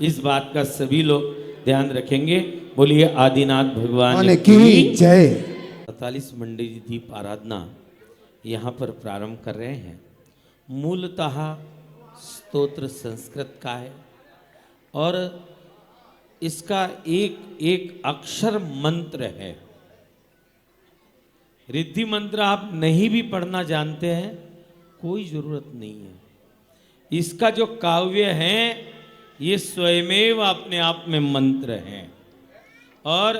इस बात का सभी लोग ध्यान रखेंगे। बोलिए आदिनाथ भगवान की जय। 47 मंडी दीप आराधना यहाँ पर प्रारंभ कर रहे हैं। मूलतः स्तोत्र संस्कृत का है और इसका एक एक अक्षर मंत्र है। रिद्धि मंत्र आप नहीं भी पढ़ना जानते हैं कोई जरूरत नहीं है। इसका जो काव्य है ये स्वयमेव अपने आप में मंत्र हैं। और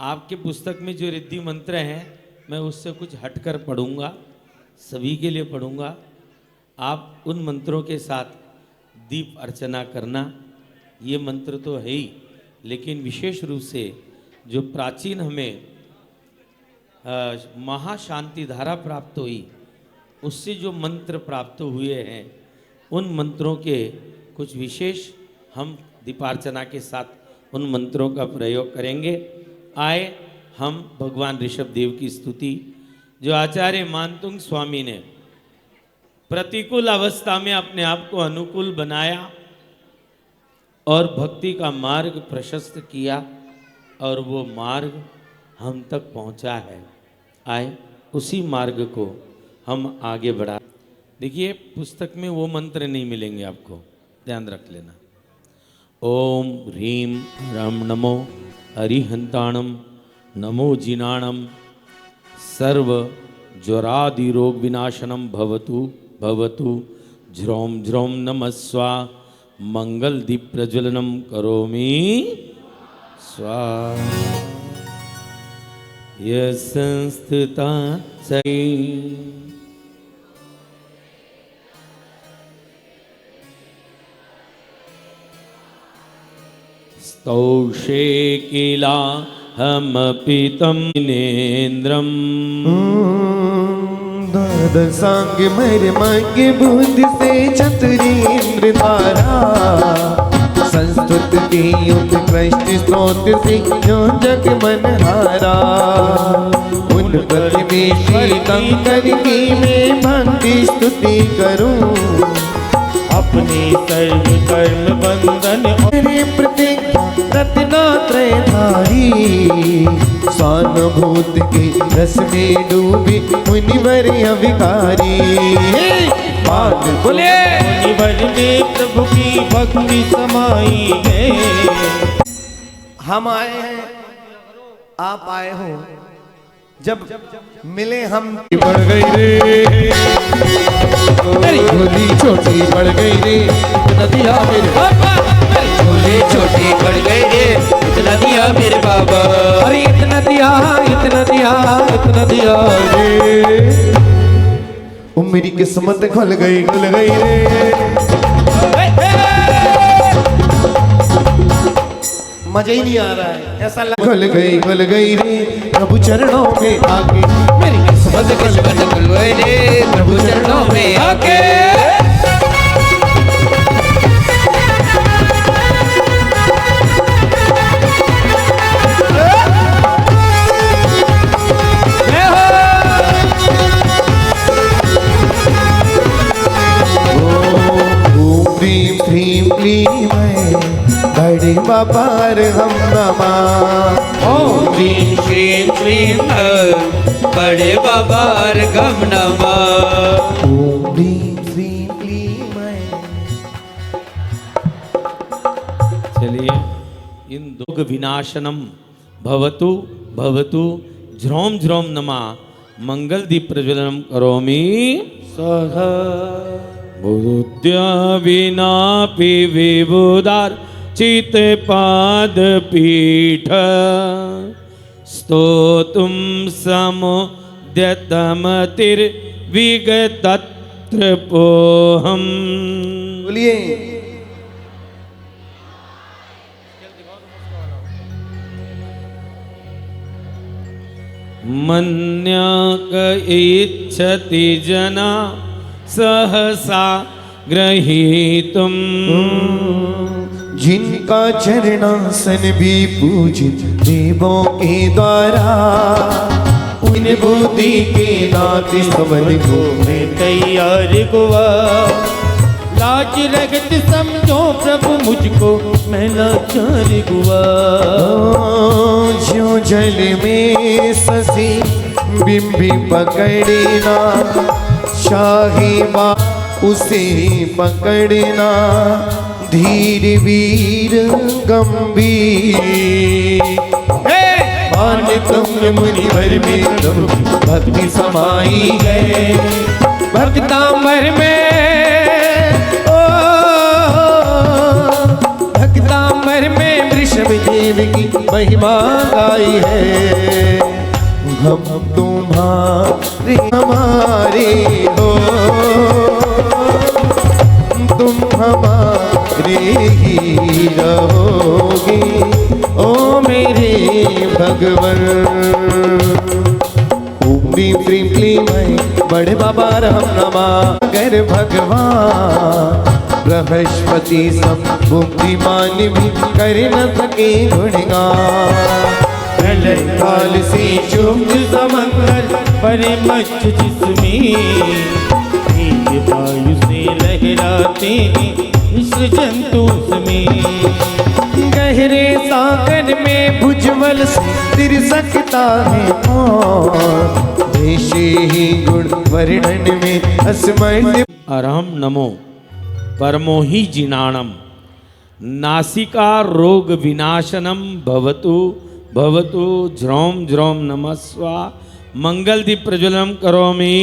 आपके पुस्तक में जो रिद्धि मंत्र हैं मैं उससे कुछ हटकर पढ़ूंगा, सभी के लिए पढ़ूंगा। आप उन मंत्रों के साथ दीप अर्चना करना। ये मंत्र तो है ही, लेकिन विशेष रूप से जो प्राचीन हमें महाशांति धारा प्राप्त हुई उससे जो मंत्र प्राप्त हुए हैं उन मंत्रों के कुछ विशेष हम दीपार्चना के साथ उन मंत्रों का प्रयोग करेंगे। आए हम भगवान ऋषभ देव की स्तुति जो आचार्य मानतुंग स्वामी ने प्रतिकूल अवस्था में अपने आप को अनुकूल बनाया और भक्ति का मार्ग प्रशस्त किया और वो मार्ग हम तक पहुंचा है। आए उसी मार्ग को हम आगे बढ़ा। देखिए पुस्तक में वो मंत्र नहीं मिलेंगे आपको, ध्यान रख लेना। ओम ह्रीम रम नमो अरिहंताणम नमो जिनाणम सर्व ज्वरादि रोग विनाशनम भवतु भवतु ज्रोम ज्रोम नमस्वा मंगल दीप प्रज्वलनम करोमि स्वाहा। यह संस्थिता सही स्तौषे किला हम पीतम नेन्द्रम सांग मेरे मांगे बुद्धि से चतुरेंद्र धारा संस्तुत की उत्कृष्ट स्तोत्र से जो जग मन हारा। उन प्रतिवेशी कंकर की मैं भक्ति स्तुति करूं अपने सर्व कर्म बंधन मेरे प्रतिज्ञा रत्नात्रयधारी स्वानुभूत के रस में डूबे मुनिवर अविकारी। बोले मुनिवर में प्रभु की भक्ति समाई है। हम आए हैं, आप आए हो, जब मिले हम बढ़ गई रे छोटी छोटी बढ़ गई रे नदिया मेरे छोटी छोटी बढ़ गई रे इतना दिया मेरे बाबा। अरे इतना दिया इतना दिया इतना दिया रे ओ मेरी किस्मत खुल गई रे। मजा ही नहीं आ रहा है, ऐसा लग खुल गई रे प्रभु चरणों में आके मेरी किस्मत खुल गई रे प्रभु चरणों में आके। प्रीम प्रीम प्रीम बड़े बाबार हम नमा। ओम क्लीं श्रीं क्लीं बड़े बाबार गम नमा। ओम प्रीम प्रीम प्रीम। चलिए इन दुख विनाशनम भवतु भवतु ज्रोम ज्रोम नमा मंगल दीप प्रज्वलनम करोमि स्वाहा। बुद्ध्या विनापि विबुधार चित पाद पीठ स्तोतुम समुद्यतमतिर विगतत्र पोहम। बोलिए मन्याक इच्छति जना सहसा ग्रहीतुम। जिनका चरणासन भी पूजित देवों के द्वारा उन बुद्धि के नाते समन को मैं तैयार हुआ। लाज रगत समझो प्रभु मुझको मैं लाचार हुआ। जो जल में ससी बिंबी पकड़ना शाही बा उसे पकड़ना धीर वीर गंभीर मान तुम मुनिवर में तुम भक्ति समाई है भक्तांबर में ओ भक्तांबर में वृषभ देव की महिमा गाई है। हम तुम्हारे हमारे हो तुम हमारे ही रहोगे ओ मेरे भगवन। ह्रीं श्रीं क्लीं मैं बड़े बाबा राम नमा कर भगवान बृहस्पति सब बुद्धिमान भी कर न सके गुणगान। प्रलय काल से चुप समंदर परे मच जिसमें तेज वायु से लहराते इस जंतु में गहरे सागर में भुजबल से तिरसकता है और देशे ही गुण वर्णन में अस्मरण। अरहम नमो परमो ही जिनाणम नासिका रोग विनाशनम भवतु भवतु ज्रोम ज्रोम नमस्वा मंगल दीप प्रज्वलनम करोमि।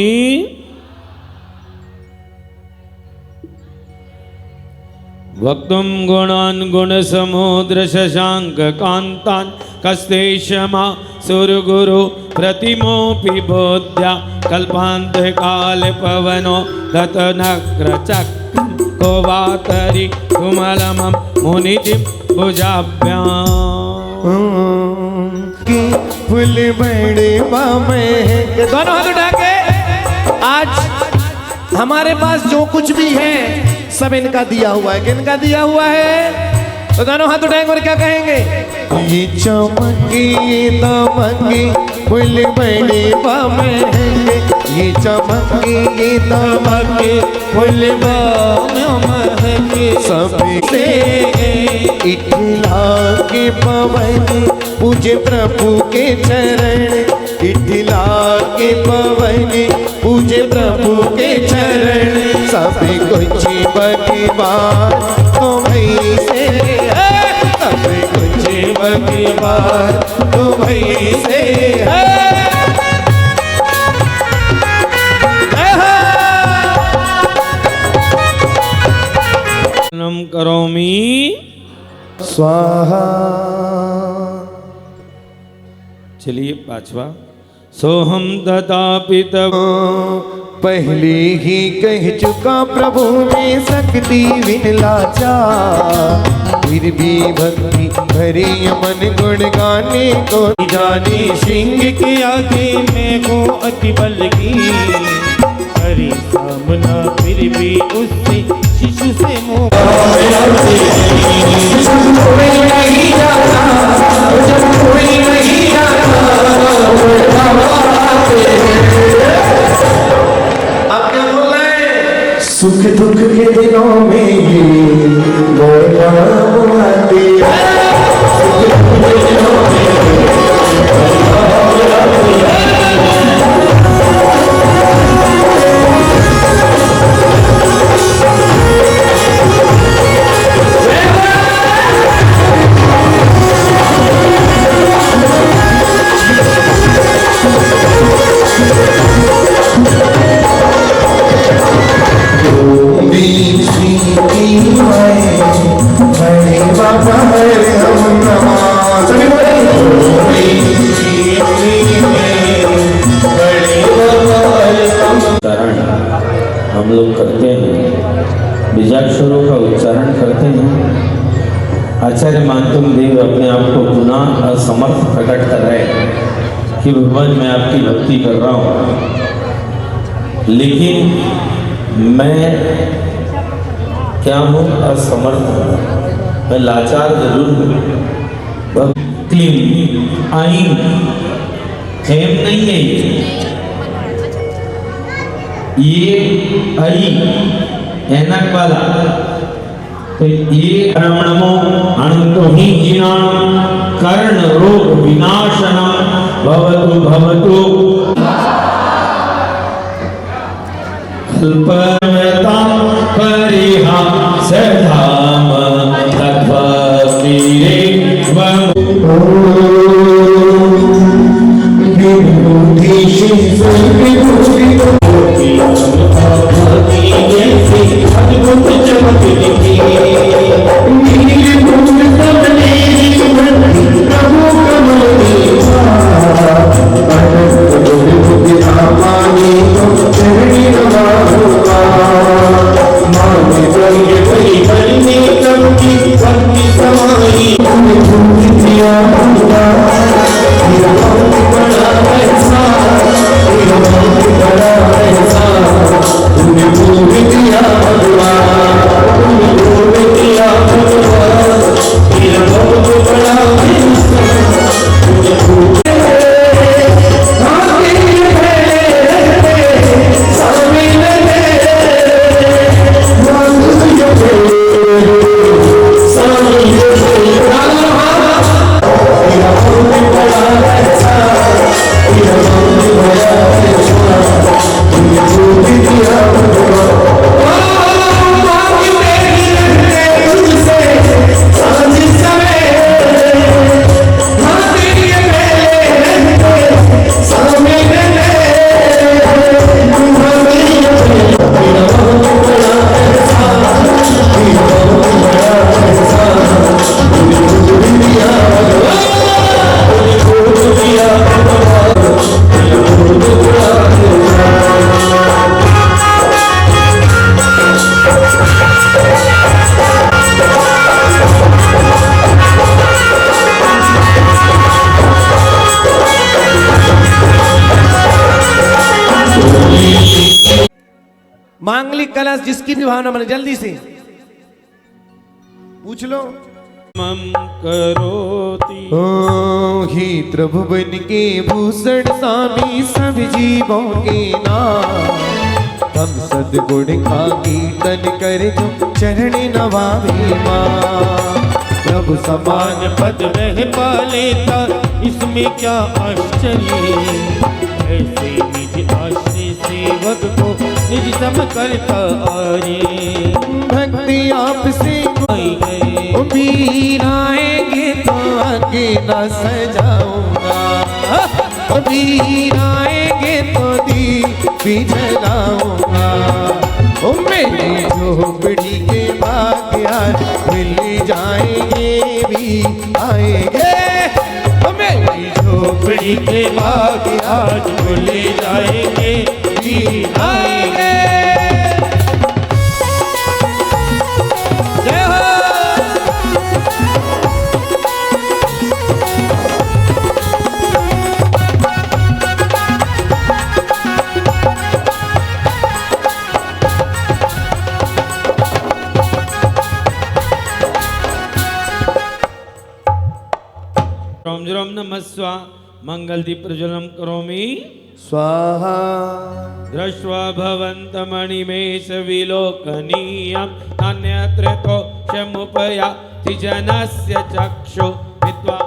वक्तुम गुणान गुण समुद्र शशांक कांतान कस्ते क्षमा सुरगुरु प्रतिमोपि बोध्या कल्पांत काल पवनो दतनक्र चक्र कोवातरि कुमलमं मुनिदिं भुजाभ्याम्। फूल बड़े बामे दोनों हाथ उठा के आज हमारे पास जो कुछ भी है सब इनका दिया हुआ है। किनका दिया हुआ है? तो दोनों हाथ उठाएंगे और क्या कहेंगे? ये चमकी दमकी फूल बड़े महंगे ये चमकी दमकी फूल महंगे सबसे इठला के पवन पूजे प्रभु के चरण इठला के पवन पूजे प्रभु के चरण सब कुछ भगवान तुम्हीं से सब कुछ भगवान तुम्हीं से नम करोमि स्वाहा। चलिए पांचवा सोहम ददापि तब पहले ही कह चुका प्रभु में शक्ति बिन लाचा फिर भी भक्ति भरे मन गुण गाने को जाने सिंह के आगे मैं को अति बल की हरी सामना फिर भी उससे शिशु से सुख दुख के दिनों में ये दौड़ना आते सुख दुख के दिनों में हम लोग करते हैं, बीजाक्षरों का उच्चारण करते हैं। आचार्य मानतुम देव अपने आप को पुनः असमर्थ प्रकट कर रहे हैं कि भगवान मैं आपकी भक्ति कर रहा हूँ, लेकिन मैं क्या हूँ? असमर्थ, मैं लाचार जरूर हूँ। क्लीन आइन हेम नहीं है ये आई एनक वाला तो ये रमणमो अणुतोहीजिनां कर्ण रोग विनाशनम भवतु भवतु कल्पमतां परिहा सधाम तद्भक्तिरे मांगलिक कलश जिसकी भी भावना बने जल्दी से पूछ लो। मम करोति ओ ही त्रिभुवन के भूषण स्वामी सब जीवों के नाम हम सदगुण का कीर्तन कर जो चरण नवावे माँ प्रभु समान पद में पालेता इसमें क्या आश्चर्य ऐसे निज आश्रय सेवक को निज सम करता आरे भक्ति आपसे वीर आएंगे तो आगे न सजाऊंगा वीर आएंगे तो दीप भी जलाऊंगा ओ मेरी झोपड़ी के बागियार मिल जाएंगे भी आएंगे ओ मेरी झोपड़ी के बागियार मिल जाएंगे भी आएंगे। जय हो। रोम रोम नमस्वा मंगल दीप प्रज्वलम करोमि स्वाहा दृष्ट्वा भवन्तमणिमेष विलोकनीयम् अन्यत्र तो शमुपयाति जनस्य चक्षु विद्वा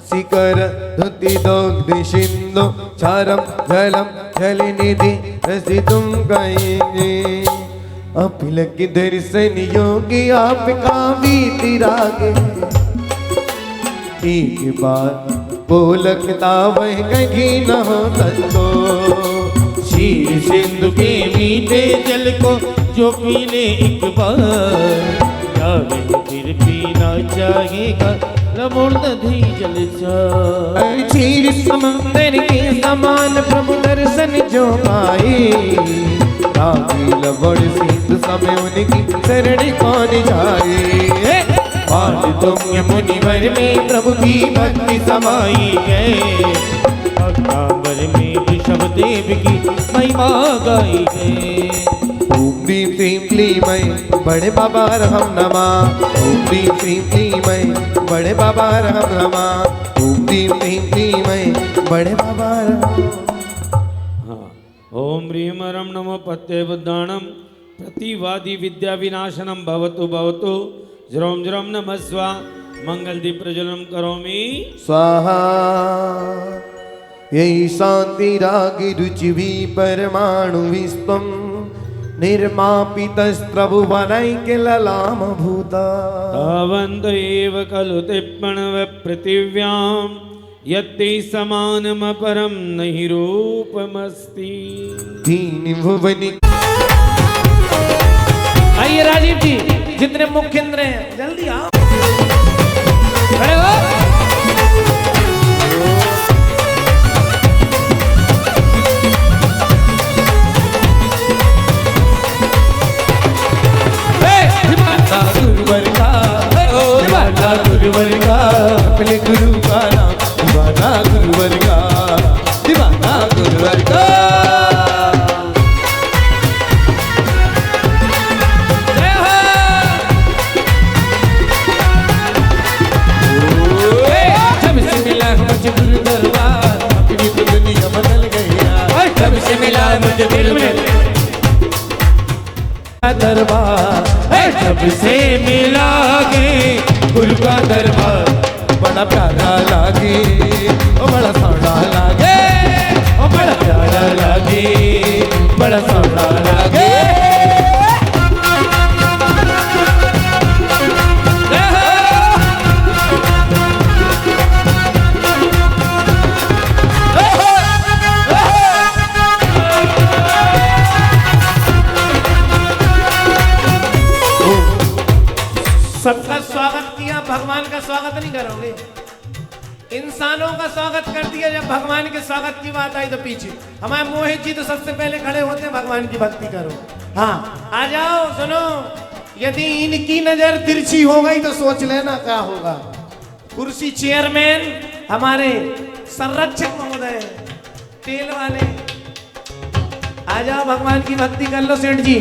शिकर धुति दोग्धि सिंधु चारम जलम जलनिधि रसितुम कहेंगे अपिलक दर्शन योगी आपका बीती रागे एक बार बोलकता वह कहीं न हो संतो क्षीर सिंधु के मीठे जल को जो पीने एक बार जावे फिर पीना चाहेगा रमोड़ नदी जल जा क्षीर समंदर के समान प्रभु दर्शन जो पाए लवड़ सिंधु समय उनकी शरण कौन जाए तुम मुनिवर में प्रभु की भक्ति समाई गए अक्टूबर में ऋषभ देव की महिमा गाई गए। ओम भीम क्लीम क्लीमय बड़े बाबा रहम नमा ओम भीम क्लीम क्लीमय बड़े बाबा रहम नमा ओम भीम क्लीम क्लीमय बड़े बाबा रहम। हाँ ओम ह्रीम रम नमो पत्ते बुद्धाणम प्रतिवादी विद्या विनाशनम भवतु भवतु ज्रोम ज्रोम नमः स्वा मंगल दीप प्रज्वलनम करोमि स्वाहा यही शांति रागि रुचि भी परमाणु विश्वम निर्मापितस्त्रभु बनाई के ललाम भूता तावन्त एव खलु तिप्पणव पृथिव्यां यत्ते समानमपरं नहि रूपमस्ति दीन भुवनि। आइए राजीव जी, जितने मुख्य इंद्र हैं जल्दी आओ, खड़े हो। गुरुवर का गुरुवर का अपने गुरु का नाम दीवाना गुरुवर का दीवाना गुरुवर का। जब से मिला मुझे गुरु दरबार अपनी तो दुनिया बदल गई। जब से मिला मुझे दिल में दरबार, जब से मिला गे गुरु का दरबार बड़ा प्यारा लागे ओ बड़ा सोना लागे ओ बड़ा प्यारा लागे बड़ा सोना लागे। सबका स्वागत किया, भगवान का स्वागत नहीं करोगे। इंसानों का स्वागत कर दिया, जब भगवान के स्वागत की बात आई तो पीछे। हमारे मोहित जी तो सबसे पहले खड़े होते हैं, भगवान की भक्ति करो। हाँ आ जाओ, सुनो, यदि इनकी नजर तिरछी हो गई तो सोच लेना क्या होगा। कुर्सी चेयरमैन हमारे संरक्षक महोदय तेल वाले, आ जाओ, भगवान की भक्ति कर लो सेठ जी।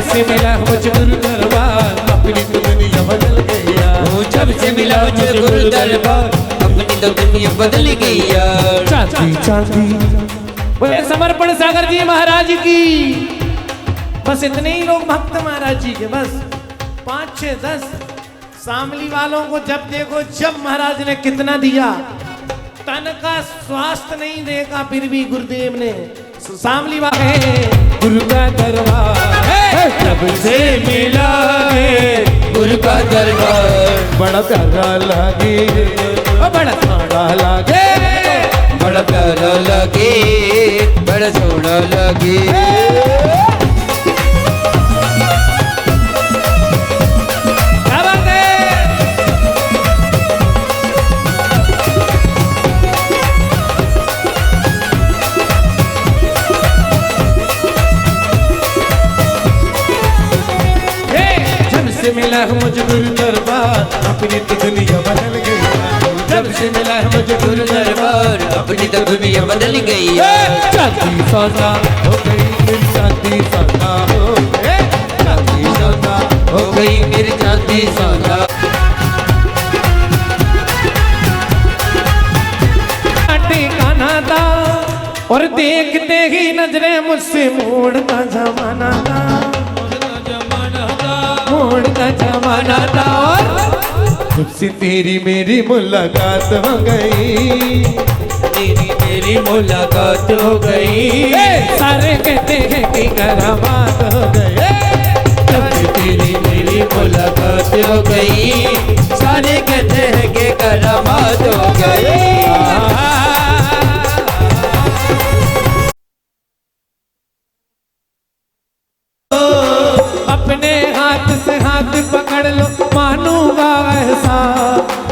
से मिला मुझे गुरु दरबार अपनी तो दुनिया बदल गया। जब से मिला मुझे गुरु दरबार अपनी तो दुनिया बदल गया। चांदी चांदी बोले समर्पण सागर जी महाराज की। बस इतने ही लोग भक्त महाराज जी के, बस 5, 6, 10 शामली वालों को जब देखो, जब महाराज ने कितना दिया, तन का स्वास्थ्य नहीं देखा, फिर भी गुरुदेव ने शामली वाले गुरु का दरबार जब से मिला है गुरु का दरबार बड़ा प्यारा लागे बड़ा सोना लागे बड़ा प्यारा लगे बड़ा सोना लगे। मिला है मुझे गुरु दरबार अपनी तो दुनिया बदल गई। जब से मिला है मुझे गुरु दरबार अपनी तो दुनिया बदल गई। चांदी सोना हो गई मेरी चांदी सोना हो गई चांदी सोना हो गई मेरी चांदी सोना। ठिकाना था और देखते ही नजरें मुझसे मोड़ता जमाना था, मोड़ का जमाना था। और जब से तेरी मेरी मुलाकात हो गई, तेरी मेरी मुलाकात हो गई। सारे कहते हैं कि करामात हो गई। जब से तेरी मेरी मुलाकात हो गई, सारे कहते हैं कि करामात हो गई। अपने हाथ से हाथ पकड़ लो, मानूंगा ऐसा,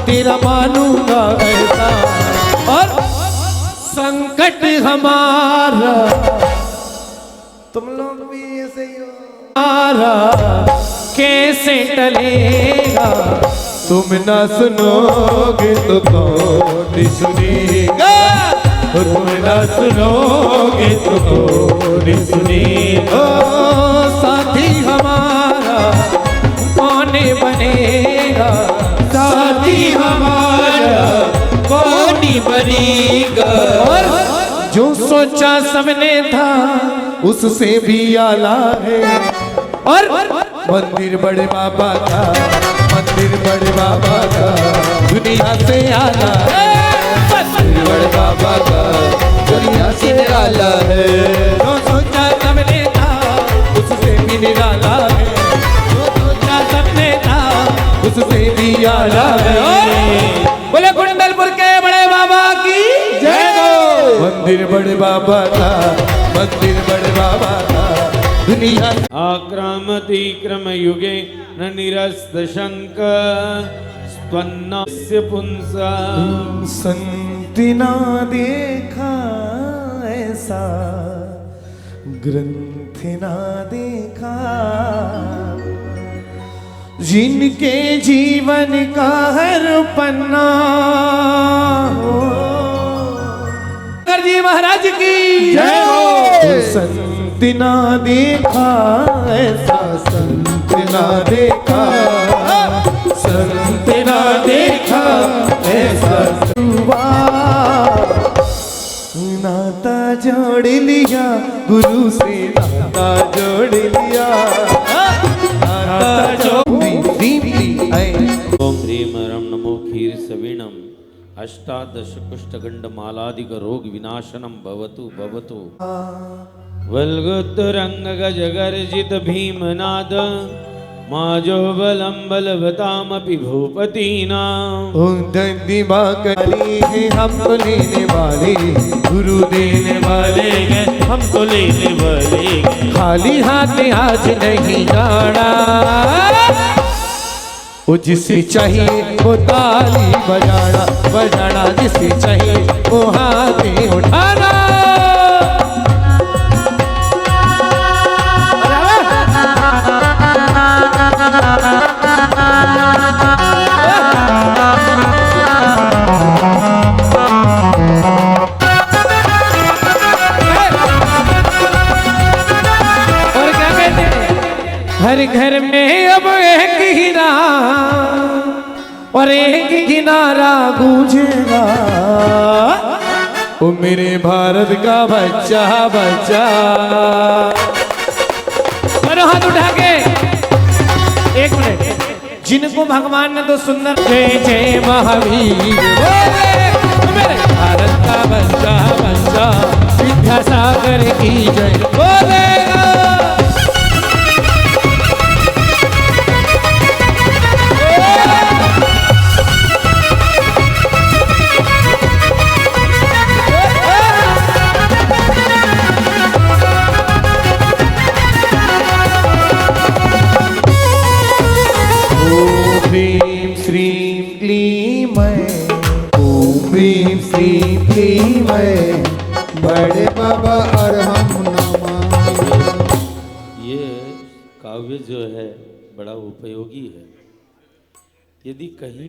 तेरा मानूंगा ऐसा। और संकट हमारा तुम लोग भी ऐसे ही हो, हमारा कैसे टलेगा। तुम ना सुनोगे तो कौन सुनेगा। तुम ना सुनोगे तो कौन सुने। ओ साथी हमारा कौन बनेगा, साथी हमारा कौन बनेगा। जो सोचा सबने था उससे भी आला है। और मंदिर बड़े बाबा का, मंदिर बड़े बाबा का दुनिया से आला है। मंदिर बड़े बाबा का दुनिया से आला है। जो सोचा सबने था उससे भी निराला है। जो सोचा सबने था उससे भी आला है। बोले कुंडलपुर के बड़े बाबा की जय हो। मंदिर बड़े बाबा का, मंदिर बड़े बाबा का दुनिया। आक्रामति क्रम युगे न निरस्त शंक स्तन्नस्य पुंसा। संति ना देखा ऐसा, ग्रंथ ना देखा, जिनके जीवन का हर पन्ना हो। जी महाराज की जय हो। संत ना देखा ऐसा, संत ना देखा, संत ना देखा ऐसा। नाता जोड़ लिया गुरु से, नाता जोड़ लिया, नाता जोड़। ओम ह्रीम रम नमो क्षीर सवीणम अष्टादश कुष्ठगंड मालादिक रोग विनाशनम भवतु भवतु। वल्गुत्तरंग गजगर्जित भीमनाद माजो बलम बलवतामपि भूपतीनाम। ओ दंदिमा करी है हमको लेने वाले, गुरु देने वाले हैं हमको लेने वाले। खाली हाथ आज नहीं जाना, वो जिसे चाहिए वो ताली बजाना, बजाना जिसे चाहिए वो हाथ उठाना। और क्या कहते हैं, हर घर में अब एक ही और एक किनारा गूंजेगा। ओ मेरे भारत का बच्चा बच्चा। करो हाथ उठा के, एक मिनट। जिनको भगवान ने तो सुंदर जय जय महावीर बोले, मेरे भारत का बच्चा बच्चा विद्यासागर की जय बोले। भीम श्रीम क्लीम ओम भीम श्रीम क्लीम बड़े बाबा अरहम नमः। ये काव्य जो है बड़ा उपयोगी है। यदि कहीं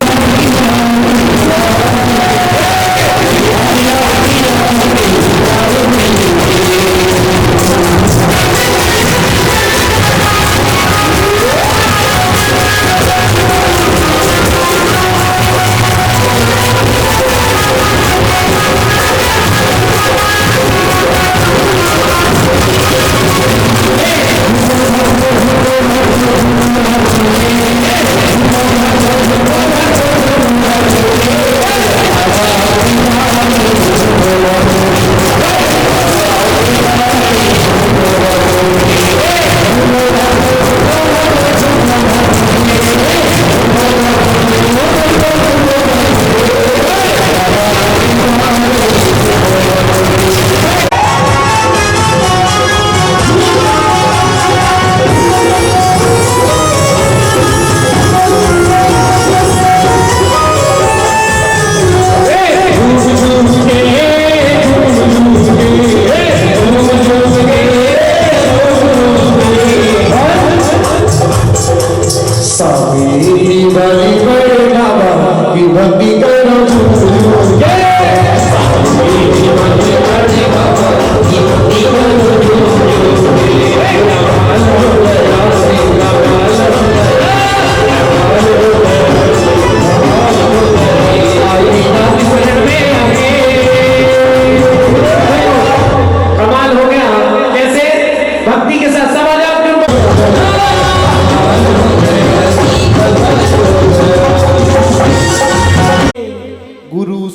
भक्ति करो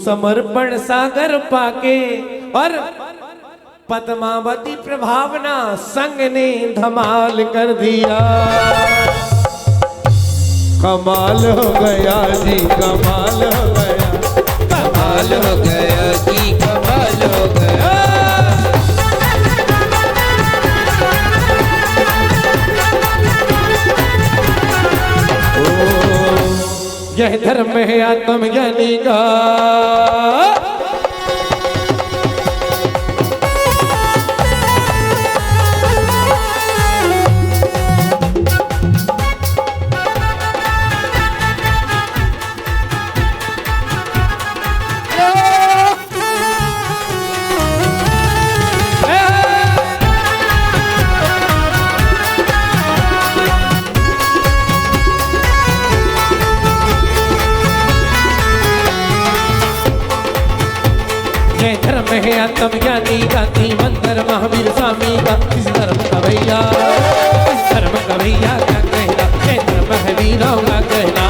समर्पण सागर पाके और पद्मावती प्रभावना संग ने धमाल कर दिया। कमाल हो गया जी, कमाल हो गया, कमाल हो गया जी, कमाल हो गया। यह धर्म है आत्मज्ञानी का, आत्मज्ञानी गाती मंत्र महावीर स्वामी का। इस धर्म का भैया, इस धर्म का भैया क्या कहना, ये धर्म है वीरों का कहना।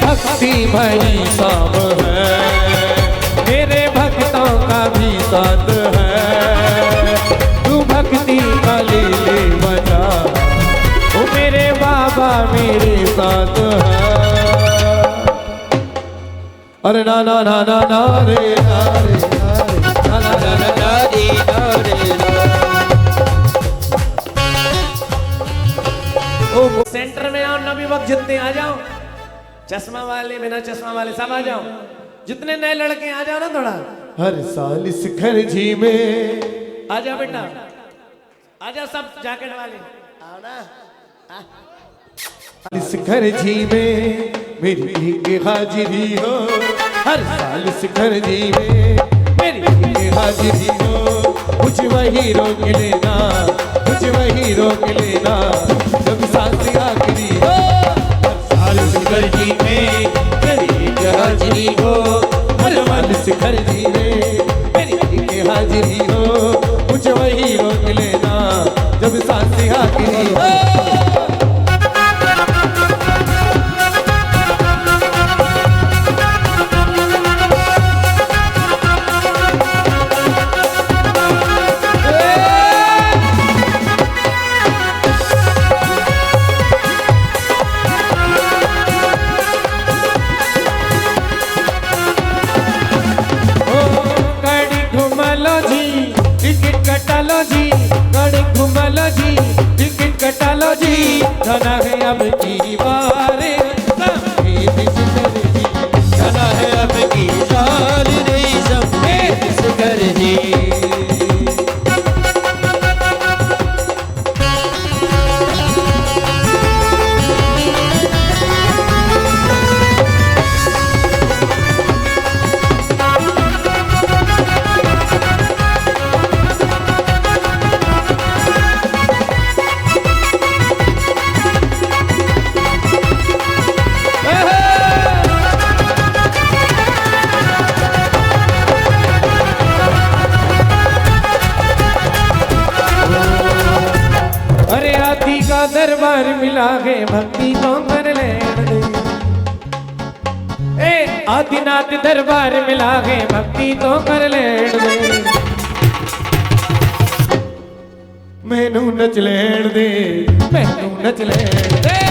भक्ति भाई सब है, मेरे भक्तों का भी साथ है। तू भक्ति का ले बजा, ओ मेरे बाबा मेरे साथ है। अरे ना ना ना ना ना रे ना रे ना ना ना ना ना रे ना रे ना। ओ सेंटर में आओ नबी वक्त, जितने आ जाओ, चश्मा वाले बिना चश्मा वाले सब आ जाओ, जितने नए लड़के आ जाओ ना थोड़ा। हर साल इस घर जी में आ जाओ बेटा, आ जाओ सब जैकेट वाले आओ ना। इस घर जी में मेरी एक हाजिरी हो, हर साल इस घर जी में मेरी एक हाजिरी हो। मुझे वही रोक लेना, मुझे वही रोक लेना, जब सांस आखिरी हो। हर साल इस घर जी में मेरी एक हाजिरी हो, हर साल इस घर जी में मेरी एक हाजिरी हो। मुझे वही रोक लेना, जब सांस आखिरी हो। जाना है अब की बार, जाना है अब की बार रे समेत इस घर जी। दरबार मिला है भक्ति तो कर ले। ए आदिनाथ दरबार मिला है भक्ति तो कर ले। मैनू नच लेण दे, मैनू नच लेण दे।